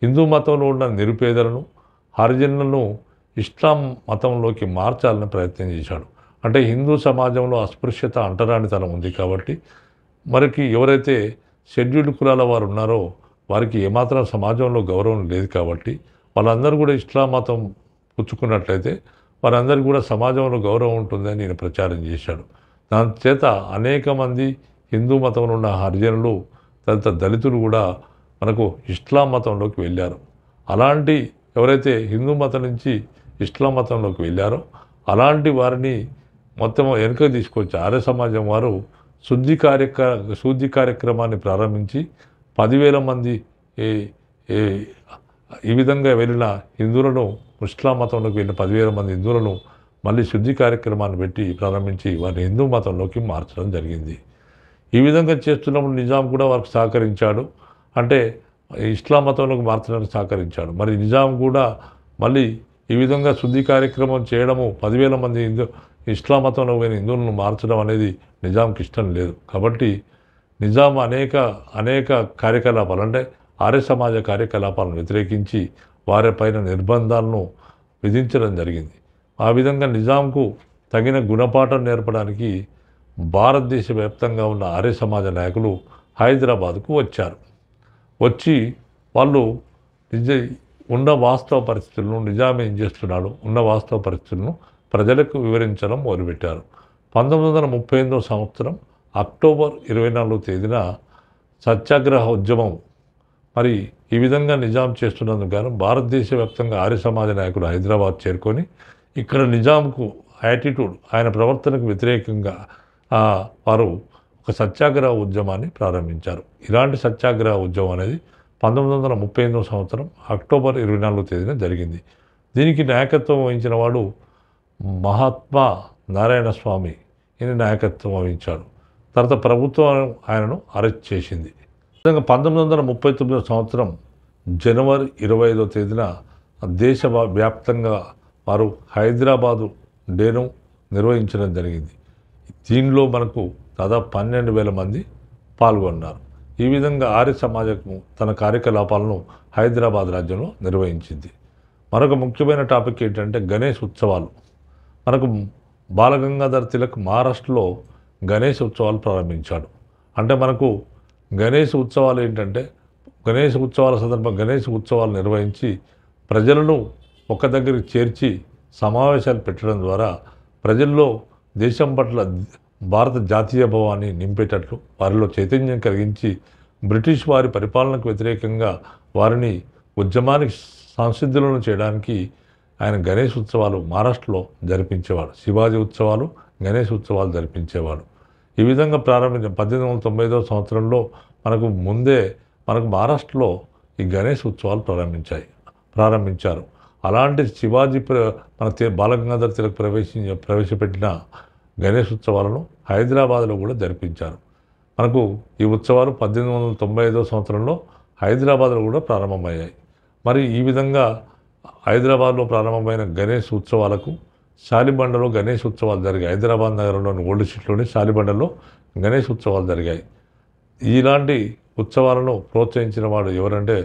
హిందూ మతంలో ఉన్న నిరుపేదలను హరిజనులను ఇస్లాం మతంలోకి మార్చాలని ప్రయత్నం చేశాడు. అంటే హిందూ సమాజంలో అస్పృశ్యత అంటరానితనం ఉంది కాబట్టి మనకి ఎవరైతే షెడ్యూల్డ్ కులాల వారు ఉన్నారో వారికి ఏమాత్రం సమాజంలో గౌరవం లేదు కాబట్టి వాళ్ళందరూ కూడా ఇస్లాం మతం పుచ్చుకున్నట్లయితే వారందరికీ కూడా సమాజంలో గౌరవం ఉంటుందని నేను ప్రచారం చేశాడు. దాని చేత అనేక మంది హిందూ మతంలో ఉన్న హరిజనులు తర్వాత దళితులు కూడా మనకు ఇస్లాం మతంలోకి వెళ్ళారు. అలాంటి ఎవరైతే హిందూ మతం నుంచి ఇస్లాం మతంలోకి వెళ్ళారో అలాంటి వారిని మొత్తం వెనుక తీసుకొచ్చి ఆర్య సమాజం వారు శుద్ధి కార్యక్రమాన్ని ప్రారంభించి 10,000 మంది ఈ విధంగా వెళ్ళిన హిందువులను ఇస్లాం మతంలోకి వెళ్ళిన 10,000 మంది హిందువులను మళ్ళీ శుద్ధి కార్యక్రమాన్ని పెట్టి ప్రారంభించి వారిని హిందూ మతంలోకి మార్చడం జరిగింది. ఈ విధంగా చేస్తున్నప్పుడు నిజాం కూడా వారికి సహకరించాడు. అంటే ఇస్లాం మతంలోకి మార్చడానికి సహకరించాడు. మరి నిజాం కూడా మళ్ళీ ఈ విధంగా శుద్ధి కార్యక్రమం చేయడము 10,000 మంది ఇస్లాం మతంలో పోయిన హిందువులను మార్చడం అనేది నిజాంకి ఇష్టం లేదు. కాబట్టి నిజాం అనేక కార్యకలాపాలు అంటే ఆర్య సమాజ కార్యకలాపాలను వ్యతిరేకించి వారిపైన నిర్బంధాలను విధించడం జరిగింది. ఆ విధంగా నిజాంకు తగిన గుణపాఠం నేర్పడానికి భారతదేశ వ్యాప్తంగా ఉన్న ఆర్య సమాజ నాయకులు హైదరాబాద్కు వచ్చారు. వచ్చి వాళ్ళు ఉన్న వాస్తవ పరిస్థితులను, నిజాం ఏం చేస్తున్నాడు, ఉన్న వాస్తవ పరిస్థితులను ప్రజలకు వివరించడం మొదలుపెట్టారు. 1938 సంవత్సరం అక్టోబర్ 24 తేదీన సత్యాగ్రహ ఉద్యమం మరి ఈ విధంగా నిజాం చేస్తున్నందుకు గాను భారతదేశ వ్యాప్తంగా ఆర్య సమాజ నాయకులు హైదరాబాద్ చేరుకొని ఇక్కడ నిజాంకు యాటిట్యూడ్, ఆయన ప్రవర్తనకు వ్యతిరేకంగా వారు ఒక సత్యాగ్రహ ఉద్యమాన్ని ప్రారంభించారు. ఇలాంటి సత్యాగ్రహ ఉద్యమం అనేది 1938 సంవత్సరం అక్టోబర్ 24 తేదీన జరిగింది. దీనికి నాయకత్వం వహించిన వాడు మహాత్మా నారాయణ స్వామి. ఈయన నాయకత్వం వహించాడు. తర్వాత ప్రభుత్వం ఆయనను అరెస్ట్ చేసింది. విధంగా 1939 సంవత్సరం జనవరి 25 తేదీన దేశ వ్యాప్తంగా వారు హైదరాబాదు డేను నిర్వహించడం జరిగింది. దీనిలో మనకు దాదాపు 12,000 మంది పాల్గొన్నారు. ఈ విధంగా ఆర్య సమాజము తన కార్యకలాపాలను హైదరాబాద్ రాజ్యంలో నిర్వహించింది. మరొక ముఖ్యమైన టాపిక్ ఏంటంటే గణేష్ ఉత్సవాలు. మనకు బాలగంగాధర్ తిలక్ మహారాష్ట్రలో గణేష్ ఉత్సవాలు ప్రారంభించాడు. అంటే మనకు గణేష్ ఉత్సవాలు ఏంటంటే గణేష్ ఉత్సవాల సందర్భంగా గణేష్ ఉత్సవాలు నిర్వహించి ప్రజలను ఒక దగ్గరికి చేర్చి సమావేశాలు పెట్టడం ద్వారా ప్రజల్లో దేశం పట్ల భారత జాతీయ భావాన్ని నింపేటట్లు వారిలో చైతన్యం కలిగించి బ్రిటిష్ వారి పరిపాలనకు వ్యతిరేకంగా వారిని ఉద్యమానికి సంసిద్ధులను చేయడానికి ఆయన గణేష్ ఉత్సవాలు మహారాష్ట్రలో జరిపించేవాడు. శివాజీ ఉత్సవాలు, గణేష్ ఉత్సవాలు జరిపించేవాడు. ఈ విధంగా 1895 సంవత్సరంలో మనకు మహారాష్ట్రలో ఈ గణేష్ ఉత్సవాలు ప్రారంభించారు. అలాంటి శివాజీ బాలగంగాధర్ తిలక్ ప్రవేశపెట్టిన గణేష్ ఉత్సవాలను హైదరాబాద్లో కూడా జరిపించారు. మనకు ఈ ఉత్సవాలు 1895 సంవత్సరంలో హైదరాబాద్లో కూడా ప్రారంభమయ్యాయి. మరి ఈ విధంగా హైదరాబాద్లో ప్రారంభమైన గణేష్ ఉత్సవాలకు శాలిబండలో గణేష్ ఉత్సవాలు జరిగాయి. హైదరాబాద్ నగరంలోని ఓల్డ్ సిటీలోని శాలిబండలో గణేష్ ఉత్సవాలు జరిగాయి. ఇలాంటి ఉత్సవాలను ప్రోత్సహించిన వాడు ఎవరంటే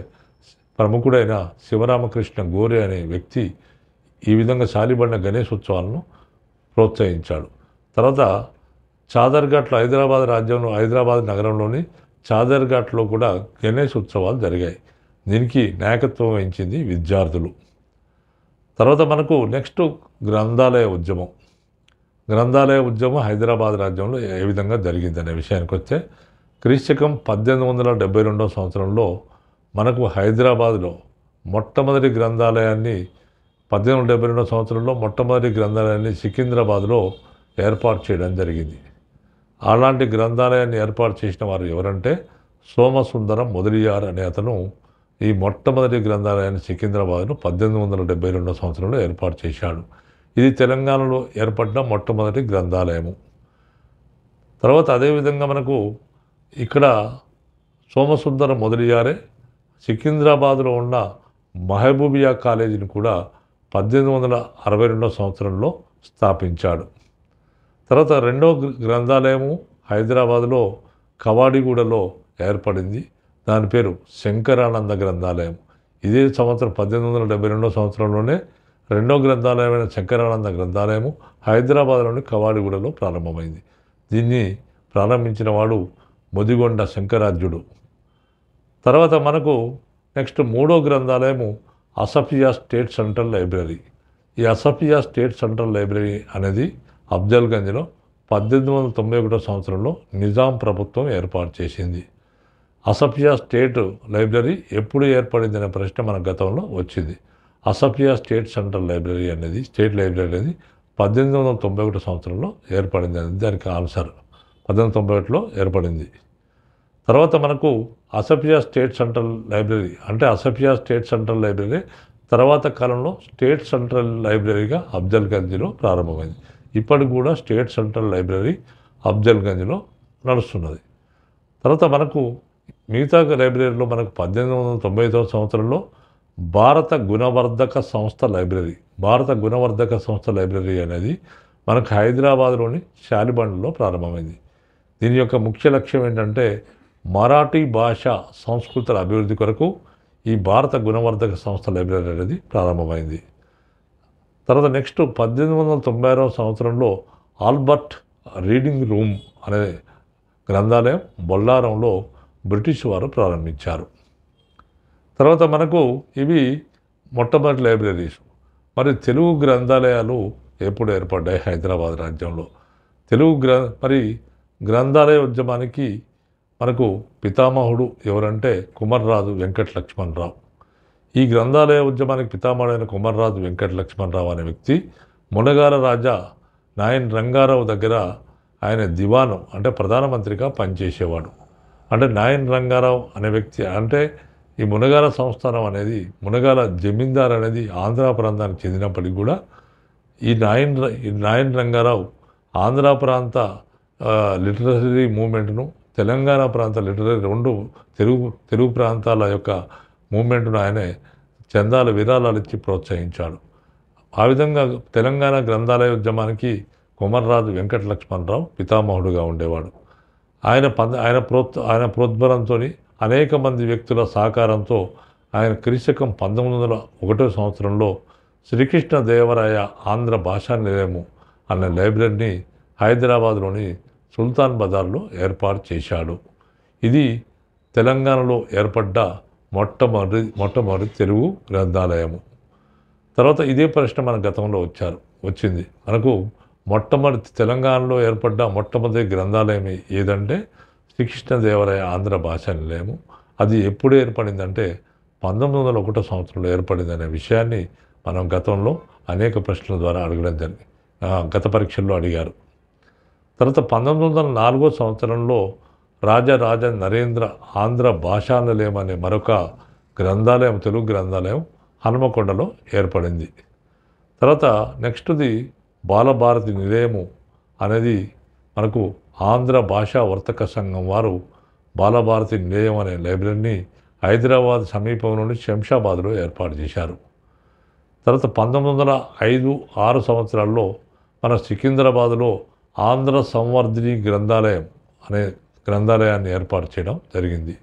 ప్రముఖుడైన శివరామకృష్ణ గోరే అనే వ్యక్తి ఈ విధంగా శాలిబండ గణేష్ ఉత్సవాలను ప్రోత్సహించాడు. తర్వాత చాదర్ఘాట్లో హైదరాబాద్ నగరంలోని చాదర్ఘాట్లో కూడా గణేష్ ఉత్సవాలు జరిగాయి. దీనికి నాయకత్వం వహించింది విద్యార్థులు. తర్వాత మనకు నెక్స్ట్ గ్రంథాలయ ఉద్యమం హైదరాబాద్ రాజ్యంలో ఏ విధంగా జరిగిందనే విషయానికి వస్తే క్రీస్తకం 1872 సంవత్సరంలో మనకు హైదరాబాద్లో మొట్టమొదటి గ్రంథాలయాన్ని 1872 సంవత్సరంలో మొట్టమొదటి గ్రంథాలయాన్ని సికింద్రాబాద్లో ఏర్పాటు చేయడం జరిగింది. అలాంటి గ్రంథాలయాన్ని ఏర్పాటు చేసిన వారు ఎవరంటే సోమసుందరం మొదలియార్ అనే అతను ఈ మొట్టమొదటి గ్రంథాలయాన్ని సికింద్రాబాద్ను 1872 సంవత్సరంలో ఏర్పాటు చేశాడు. ఇది తెలంగాణలో ఏర్పడిన మొట్టమొదటి గ్రంథాలయము. తర్వాత అదేవిధంగా మనకు ఇక్కడ సోమసుందరం మొదలియారే సికింద్రాబాద్లో ఉన్న మహబూబియా కాలేజీని కూడా 1862 సంవత్సరంలో స్థాపించాడు. తర్వాత రెండో గ్రంథాలయము హైదరాబాద్లో కవాడిగూడలో ఏర్పడింది. దాని పేరు శంకరానంద గ్రంథాలయం. ఇదే సంవత్సరం 1872 సంవత్సరంలోనే రెండో గ్రంథాలయమైన శంకరానంద గ్రంథాలయము హైదరాబాద్లోని కవాడిగూడలో ప్రారంభమైంది. దీన్ని ప్రారంభించిన వాడు ముదిగొండ శంకరార్జుడు. తర్వాత మనకు నెక్స్ట్ మూడో గ్రంథాలయము అసఫియా స్టేట్ సెంట్రల్ లైబ్రరీ. ఈ అసఫియా స్టేట్ సెంట్రల్ లైబ్రరీ అనేది అఫ్జల్గంజ్లో 1891 సంవత్సరంలో నిజాం ప్రభుత్వం ఏర్పాటు చేసింది. అసఫియా స్టేట్ లైబ్రరీ ఎప్పుడు ఏర్పడింది అనే ప్రశ్న మన గతంలో వచ్చింది. అసఫియా స్టేట్ లైబ్రరీ అనేది 1891 సంవత్సరంలో ఏర్పడింది అనేది దానికి ఆన్సర్. 1891లో ఏర్పడింది. తర్వాత మనకు అసఫియా స్టేట్ సెంట్రల్ లైబ్రరీ అంటే అసఫియా స్టేట్ సెంట్రల్ లైబ్రరీ తర్వాత కాలంలో స్టేట్ సెంట్రల్ లైబ్రరీగా అఫ్జల్గంజ్లో ప్రారంభమైంది. ఇప్పటికి కూడా స్టేట్ సెంట్రల్ లైబ్రరీ అఫ్జల్గంజ్లో నడుస్తున్నది. తర్వాత మనకు మిగతా లైబ్రరీలో మనకు 1899 సంవత్సరంలో భారత గుణవర్ధక సంస్థ లైబ్రరీ అనేది మనకు హైదరాబాద్లోని శాలిబండ్లో ప్రారంభమైంది. దీని యొక్క ముఖ్య లక్ష్యం ఏంటంటే మరాఠీ భాష సంస్కృతుల అభివృద్ధి కొరకు ఈ భారత గుణవర్ధక సంస్థ లైబ్రరీ అనేది ప్రారంభమైంది. తర్వాత నెక్స్ట్ 1896 సంవత్సరంలో ఆల్బర్ట్ రీడింగ్ రూమ్ అనే గ్రంథాలయం బొల్లారంలో బ్రిటిష్ వారు ప్రారంభించారు. తర్వాత మనకు ఇవి మొట్టమొదటి లైబ్రరీస్. మరి తెలుగు గ్రంథాలయాలు ఎప్పుడు ఏర్పడ్డాయి హైదరాబాద్ రాజ్యంలో? మరి గ్రంథాలయ ఉద్యమానికి మనకు పితామహుడు ఎవరంటే కుమర్రాజు వెంకట లక్ష్మణరావు. ఈ గ్రంథాలయ ఉద్యమానికి పితామహుడైన కుమర్రాజు వెంకట లక్ష్మణరావు అనే వ్యక్తి మునగాల రాజా నాయన్ రంగారావు దగ్గర ఆయన దివాను అంటే ప్రధానమంత్రిగా పనిచేసేవాడు. అంటే నాయన్ రంగారావు అనే వ్యక్తి అంటే ఈ మునగాల సంస్థానం అనేది మునగాల జమీందార్ అనేది ఆంధ్ర ప్రాంతానికి చెందినప్పటికీ కూడా ఈ నాయన్ రంగారావు ఆంధ్ర ప్రాంత లిటరరీ మూమెంట్ను తెలంగాణ ప్రాంత లిటరరీ రెండు తెలుగు ప్రాంతాల యొక్క మూమెంట్ను ఆయనే చందాల విరాళాలు ఇచ్చి ప్రోత్సహించాడు. ఆ విధంగా తెలంగాణ గ్రంథాలయ ఉద్యమానికి కుమర్రాజు వెంకట లక్ష్మణరావు పితామహుడుగా ఉండేవాడు. ఆయన ప్రోద్బలంతో అనేక మంది వ్యక్తుల సహకారంతో ఆయన క్రీశకం 1901 సంవత్సరంలో శ్రీకృష్ణదేవరాయ ఆంధ్ర భాషా నిలయము అనే లైబ్రరీని హైదరాబాద్లోని సుల్తాన్ బజార్లో ఏర్పాటు చేశాడు. ఇది తెలంగాణలో ఏర్పడ్డ మొట్టమొదటి తెలుగు గ్రంథాలయము. తర్వాత ఇదే ప్రశ్న మన గతంలో వచ్చింది. మనకు మొట్టమొదటి తెలంగాణలో ఏర్పడ్డ మొట్టమొదటి గ్రంథాలయం ఏదంటే శ్రీకృష్ణదేవరాయ ఆంధ్ర భాషా నిలయము. అది ఎప్పుడు ఏర్పడిందంటే 1901 సంవత్సరంలో ఏర్పడిందనే విషయాన్ని మనం గతంలో అనేక ప్రశ్నల ద్వారా అడగడం జరిగింది. గత పరీక్షల్లో అడిగారు. తర్వాత 1904 సంవత్సరంలో రాజరాజ నరేంద్ర ఆంధ్ర భాషా నిలయం అనే మరొక గ్రంథాలయం తెలుగు గ్రంథాలయం హనుమకొండలో ఏర్పడింది. తర్వాత నెక్స్ట్ది బాలభారతి నిలయము అనేది మనకు ఆంధ్ర భాషా వర్తక సంఘం వారు బాలభారతి నిలయం అనే లైబ్రరీని హైదరాబాద్ సమీపంలోని శంషాబాద్లో ఏర్పాటు చేశారు. తర్వాత 1905-06 సంవత్సరాల్లో మన సికింద్రాబాద్లో ఆంధ్ర సంవర్ధిని గ్రంథాలయం అనే గ్రంథాలయాన్ని ఏర్పాటు చేయడం జరిగింది.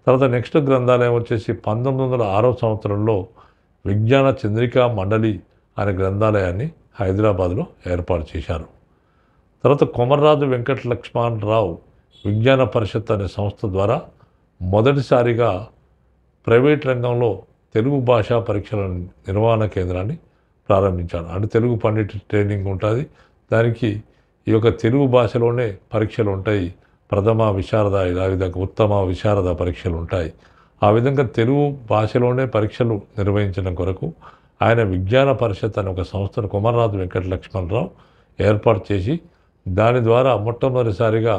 తర్వాత నెక్స్ట్ గ్రంథాలయం వచ్చేసి 1906 సంవత్సరంలో విజ్ఞాన చంద్రికా మండలి అనే గ్రంథాలయాన్ని హైదరాబాద్లో ఏర్పాటు చేశారు. తర్వాత కొమర్రాజు వెంకట లక్ష్మణరావు విజ్ఞాన పరిషత్ అనే సంస్థ ద్వారా మొదటిసారిగా ప్రైవేట్ రంగంలో తెలుగు భాషా పరీక్షల నిర్వహణ కేంద్రాన్ని ప్రారంభించాడు. అంటే తెలుగు పండిట్ ట్రైనింగ్ ఉంటుంది. దానికి ఈ యొక్క తెలుగు భాషలోనే పరీక్షలు ఉంటాయి. ప్రథమ విశారద ఇలా విధంగా ఉత్తమ విశారద పరీక్షలు ఉంటాయి. ఆ విధంగా తెలుగు భాషలోనే పరీక్షలు నిర్వహించడం కొరకు ఆయన విజ్ఞాన పరిషత్ అనే ఒక సంస్థను కొమర్రాజు వెంకట లక్ష్మణరావు ఏర్పాటు చేసి దాని ద్వారా మొట్టమొదటిసారిగా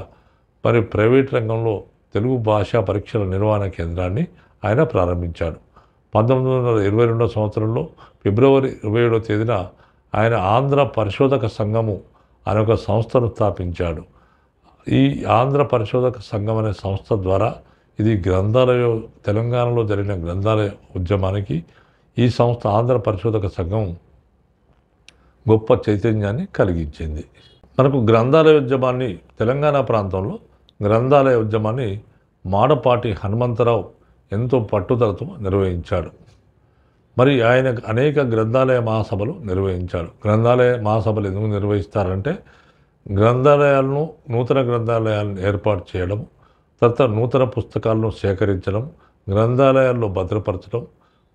మరి ప్రైవేట్ రంగంలో తెలుగు భాషా పరీక్షల నిర్వహణ కేంద్రాన్ని ఆయన ప్రారంభించాడు. 1922 సంవత్సరంలో ఫిబ్రవరి 27వ తేదీన ఆయన ఆంధ్ర పరిశోధక సంఘము అనే ఒక సంస్థను స్థాపించాడు. ఈ ఆంధ్ర పరిశోధక సంఘం అనే సంస్థ ద్వారా ఇది తెలంగాణలో జరిగిన గ్రంథాలయ ఉద్యమానికి ఈ సంస్థ ఆంధ్ర పరిశోధక సంఘం గొప్ప చైతన్యాన్ని కలిగించింది. మనకు గ్రంథాలయ ఉద్యమాన్ని తెలంగాణ ప్రాంతంలో గ్రంథాలయ ఉద్యమాన్ని మాడపాటి హనుమంతరావు ఎంతో పట్టుదలతో నిర్వహించాడు. మరి ఆయన అనేక గ్రంథాలయ మహాసభలు నిర్వహించాడు. గ్రంథాలయ మహాసభలు ఎందుకు నిర్వహిస్తారంటే నూతన గ్రంథాలయాలను ఏర్పాటు చేయడం, తర్వాత నూతన పుస్తకాలను సేకరించడం, గ్రంథాలయాల్లో భద్రపరచడం,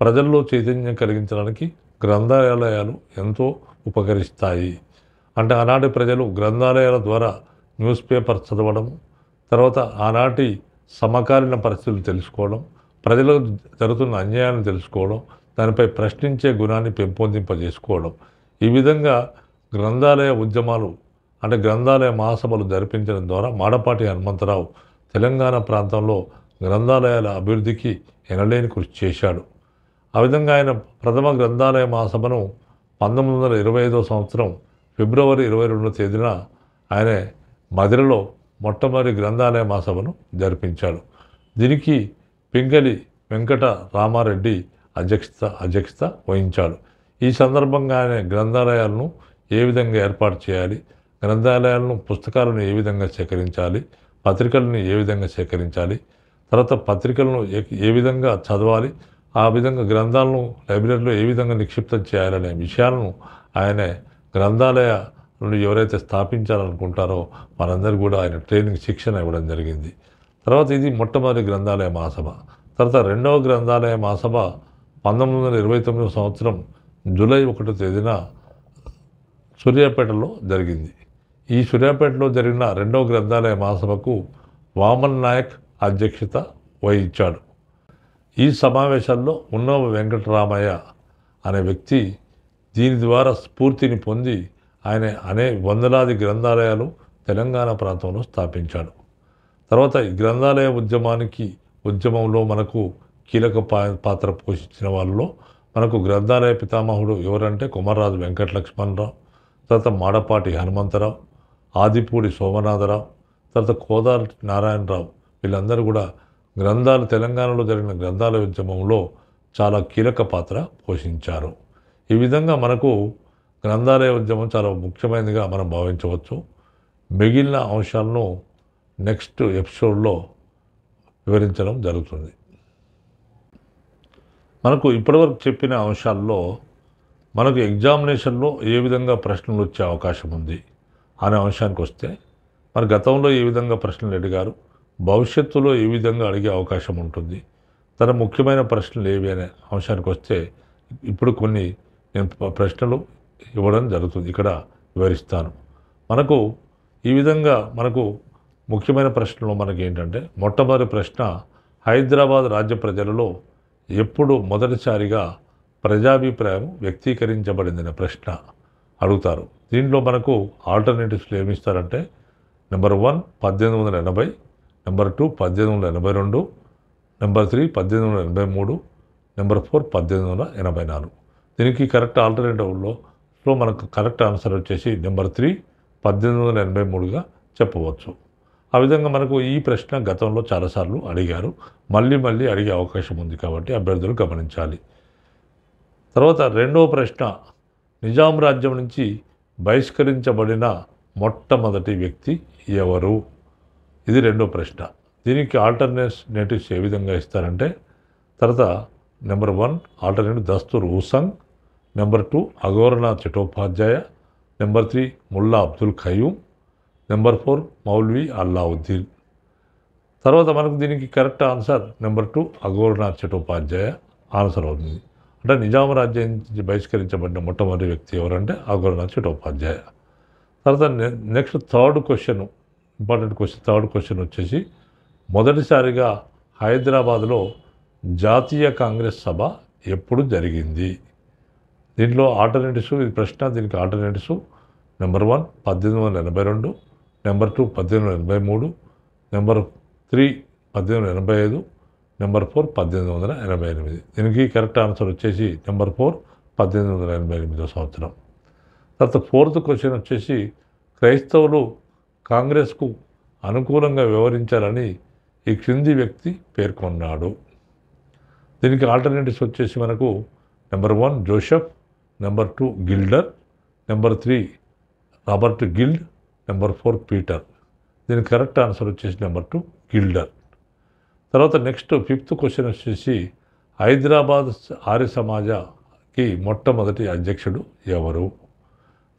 ప్రజల్లో చైతన్యం కలిగించడానికి గ్రంథాలయాలు ఎంతో ఉపకరిస్తాయి. అంటే ఆనాటి ప్రజలు గ్రంథాలయాల ద్వారా న్యూస్ పేపర్ చదవడం, తర్వాత ఆనాటి సమకాలీన పరిస్థితులు తెలుసుకోవడం, ప్రజలకు జరుగుతున్న అన్యాయాన్ని తెలుసుకోవడం, దానిపై ప్రశ్నించే గుణాన్ని పెంపొందింపజేసుకోవడం, ఈ విధంగా గ్రంథాలయ ఉద్యమాలు అంటే గ్రంథాలయ మహాసభలు జరిపించడం ద్వారా మాడపాటి హనుమంతరావు తెలంగాణ ప్రాంతంలో గ్రంథాలయాల అభివృద్ధికి ఎనలేని కృషి చేశాడు. ఆ విధంగా ఆయన ప్రథమ గ్రంథాలయ మహాసభను 1925 సంవత్సరం ఫిబ్రవరి 22వ తేదీన ఆయన మదిరలో మొట్టమొదటి గ్రంథాలయ మహాసభను జరిపించాడు. దీనికి పింగళి వెంకట రామారెడ్డి అధ్యక్షత వహించాడు. ఈ సందర్భంగా ఆయన గ్రంథాలయాలను ఏ విధంగా ఏర్పాటు చేయాలి, గ్రంథాలయాలను పుస్తకాలను ఏ విధంగా సేకరించాలి, పత్రికలను ఏ విధంగా సేకరించాలి, తర్వాత పత్రికలను ఏ విధంగా చదవాలి, ఆ విధంగా గ్రంథాలను లైబ్రరీలో ఏ విధంగా నిక్షిప్తం చేయాలనే విషయాలను ఆయన గ్రంథాలయాలను ఎవరైతే స్థాపించాలనుకుంటారో వారందరూ కూడా ఆయన ట్రైనింగ్ శిక్షణ ఇవ్వడం జరిగింది. తర్వాత ఇది మొట్టమొదటి గ్రంథాలయ మహాసభ. తర్వాత రెండవ గ్రంథాలయ మహాసభ 1929 సంవత్సరం జూలై 1వ తేదీన సూర్యాపేటలో జరిగింది. ఈ సూర్యాపేటలో జరిగిన రెండవ గ్రంథాలయ మహాసభకు వామన్ నాయక్ అధ్యక్షత వహించాడు. ఈ సమావేశాల్లో ఉన్నవ వెంకటరామయ్య అనే వ్యక్తి దీని ద్వారా స్ఫూర్తిని పొంది ఆయన వందలాది గ్రంథాలయాలు తెలంగాణ ప్రాంతంలో స్థాపించాడు. తర్వాత ఈ గ్రంథాలయ ఉద్యమంలో మనకు కీలక పాత్ర పోషించిన వాళ్ళలో మనకు గ్రంథాలయ పితామహుడు ఎవరంటే కొమర్రాజు వెంకట లక్ష్మణరావు, తర్వాత మాడపాటి హనుమంతరావు, ఆదిపూడి సోమనాథరావు, తర్వాత కోదారి నారాయణరావు, వీళ్ళందరూ కూడా తెలంగాణలో జరిగిన గ్రంథాలయ ఉద్యమంలో చాలా కీలక పాత్ర పోషించారు. ఈ విధంగా మనకు గ్రంథాలయ ఉద్యమం చాలా ముఖ్యమైనదిగా మనం భావించవచ్చు. మిగిలిన అంశాలను నెక్స్ట్ ఎపిసోడ్లో వివరించడం జరుగుతుంది. మనకు ఇప్పటివరకు చెప్పిన అంశాల్లో మనకు ఎగ్జామినేషన్లో ఏ విధంగా ప్రశ్నలు వచ్చే అవకాశం ఉంది అనే అంశానికి వస్తే, మరి గతంలో ఏ విధంగా ప్రశ్నలు అడిగారు, భవిష్యత్తులో ఏ విధంగా అడిగే అవకాశం ఉంటుంది, తన ముఖ్యమైన ప్రశ్నలు ఏవి అనే అంశానికి వస్తే ఇప్పుడు కొన్ని నేను ప్రశ్నలు ఇవ్వడం జరుగుతుంది, ఇక్కడ వివరిస్తాను. మనకు ఈ విధంగా మనకు ముఖ్యమైన ప్రశ్నలు మనకి ఏంటంటే, మొట్టమొదటి ప్రశ్న హైదరాబాద్ రాజ్య ప్రజలలో ఎప్పుడు మొదటిసారిగా ప్రజాభిప్రాయం వ్యక్తీకరించబడిందనే ప్రశ్న అడుగుతారు. దీంట్లో మనకు ఆల్టర్నేటివ్స్లో ఏమి ఇస్తారంటే, నెంబర్ 1 1880, నెంబర్ 2 1882, నెంబర్ 3 1883, నెంబర్ 4 1884. దీనికి కరెక్ట్ ఆల్టర్నేటివ్లో మనకు కరెక్ట్ ఆన్సర్ వచ్చేసి నెంబర్ 3 1883గా చెప్పవచ్చు. ఆ విధంగా మనకు ఈ ప్రశ్న గతంలో చాలాసార్లు అడిగారు, మళ్ళీ అడిగే అవకాశం ఉంది కాబట్టి అభ్యర్థులు గమనించాలి. తర్వాత రెండవ ప్రశ్న, నిజాం రాజ్యం నుంచి బహిష్కరించబడిన మొట్టమొదటి వ్యక్తి ఎవరు? ఇది రెండో ప్రశ్న. దీనికి ఆల్టర్నేటివ్స్ ఏ విధంగా ఇస్తారంటే, తర్వాత number 1 alternative Dastur Hoshang, number 2 Aghornath Chattopadhyay, number 3 Mulla Abdul Qayyum, number 4 Maulvi Allauddin. తర్వాత మనకు దీనికి correct answer number 2 Aghornath Chattopadhyay answer అవుతుంది. అంటే నిజాం రాజ్యం నుంచి బహిష్కరించబడిన మొట్టమొదటి వ్యక్తి ఎవరంటే అఘోరనాథ్ చటోపాధ్యాయ. తర్వాత next third question, important question, third question వచ్చేసి మొదటిసారిగా హైదరాబాద్లో జాతీయ కాంగ్రెస్ సభ ఎప్పుడు జరిగింది? దీంట్లో ఆల్టర్నేటివ్స్, ఇది ప్రశ్న, దీనికి alternatives number 1 1882, number 2 1883, number 3 1885, number 4 1888. దీనికి కరెక్ట్ ఆన్సర్ వచ్చేసి నెంబర్ 4 1888 సంవత్సరం. తర్వాత ఫోర్త్ క్వశ్చన్ వచ్చేసి క్రైస్తవులు కాంగ్రెస్కు అనుకూలంగా వ్యవహరించాలని ఈ క్రింది వ్యక్తి పేర్కొన్నాడు. దీనికి ఆల్టర్నేటివ్స్ వచ్చేసి మనకు number 1 Joseph, number 2 Gilder, number 3 Robert Gild, number 4 Peter. దీనికి కరెక్ట్ ఆన్సర్ వచ్చేసి నెంబర్ 2 గిల్డర్. తర్వాత నెక్స్ట్ ఫిఫ్త్ క్వశ్చన్ వచ్చేసి హైదరాబాద్ ఆర్య సమాజకి మొట్టమొదటి అధ్యక్షుడు ఎవరు?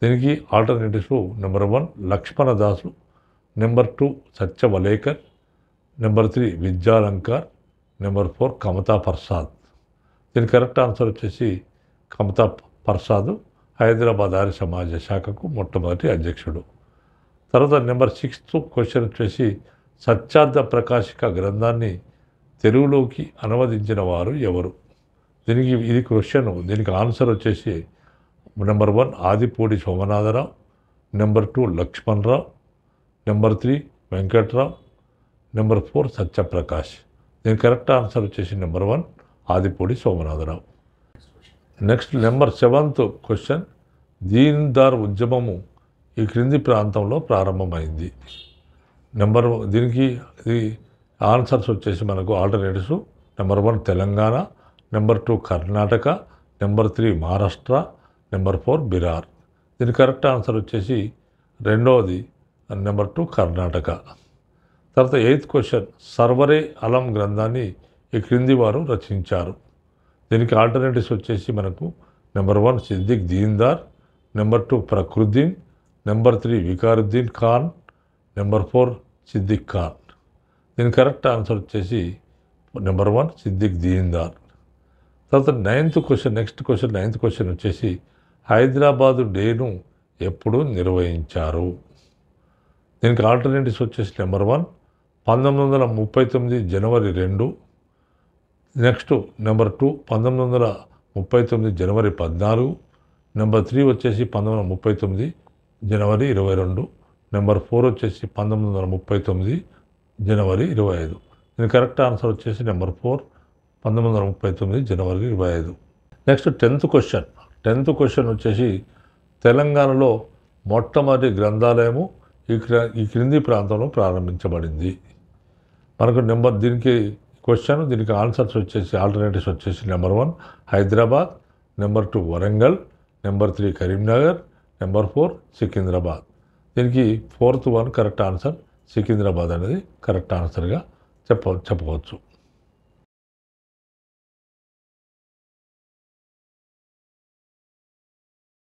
దీనికి alternatives number 1 Lakshmandas, number 2 Satavalekar, number 3 Vidyalankar, number 4 Kamta Prasad. దీనికి కరెక్ట్ ఆన్సర్ వచ్చేసి కమతా ప్రసాద్ హైదరాబాద్ ఆర్య సమాజ శాఖకు మొట్టమొదటి అధ్యక్షుడు. తర్వాత నెంబర్ 6th క్వశ్చన్ వచ్చేసి సత్యార్థ ప్రకాశిక గ్రంథాన్ని తెలుగులోకి అనువదించిన వారు ఎవరు? ఇది క్వశ్చన్. దీనికి ఆన్సర్ వచ్చేసి number 1 Adipudi Somanatharao, number 2 Lakshmanarao, number 3 Venkatrao, number 4 Satyaprakash. దీనికి కరెక్ట్ ఆన్సర్ వచ్చేసి number 1 Adipudi Somanatharao. Next number 7th question, Deendar ఉద్యమము ఈ క్రింది ప్రాంతంలో ప్రారంభమైంది. దీనికి ఇది ఆన్సర్స్ వచ్చేసి మనకు alternatives number 1 Telangana, number 2 Karnataka, number 3 Maharashtra, number 4 Bihar. దీని కరెక్ట్ ఆన్సర్ వచ్చేసి రెండవది నెంబర్ 2 కర్ణాటక. తర్వాత 8th క్వశ్చన్, సర్వరే అలం గ్రంథాన్ని ఈ క్రింది వారు రచించారు. దీనికి ఆల్టర్నేటివ్స్ వచ్చేసి మనకు number 1 Siddiq Deendar, number 2 Fakhruddin, number 3 Vikaruddin Khan, number 4 Siddiq Khan. దీని కరెక్ట్ ఆన్సర్ వచ్చేసి నెంబర్ 1 సిద్దిక్ దీన్దార్. తర్వాత 9th question, next question 9th question వచ్చేసి హైదరాబాదు డేను ఎప్పుడు నిర్వహించారు. దీనికి ఆల్టర్నేటివ్స్ వచ్చేసి నెంబర్ 1 1939 జనవరి 2, నెక్స్ట్ నెంబర్ 2 1939 జనవరి 14, నెంబర్ 3 వచ్చేసి 1939 జనవరి 22, నెంబర్ 4 వచ్చేసి 1939 జనవరి 25. దీని కరెక్ట్ ఆన్సర్ వచ్చేసి నెంబర్ 4 1939 జనవరి 25. నెక్స్ట్ 10th క్వశ్చన్ వచ్చేసి తెలంగాణలో మొట్టమొదటి గ్రంథాలయము ఈ క్రింది ప్రాంతంలో ప్రారంభించబడింది. మనకు దీనికి క్వశ్చన్, దీనికి ఆన్సర్స్ వచ్చేసి ఆల్టర్నేటివ్స్ వచ్చేసి number 1 Hyderabad, number 2 Warangal, number 3 Karimnagar, number 4 Secunderabad. దీనికి 4th one correct answer Secunderabad అనేది కరెక్ట్ ఆన్సర్గా చెప్పవచ్చు.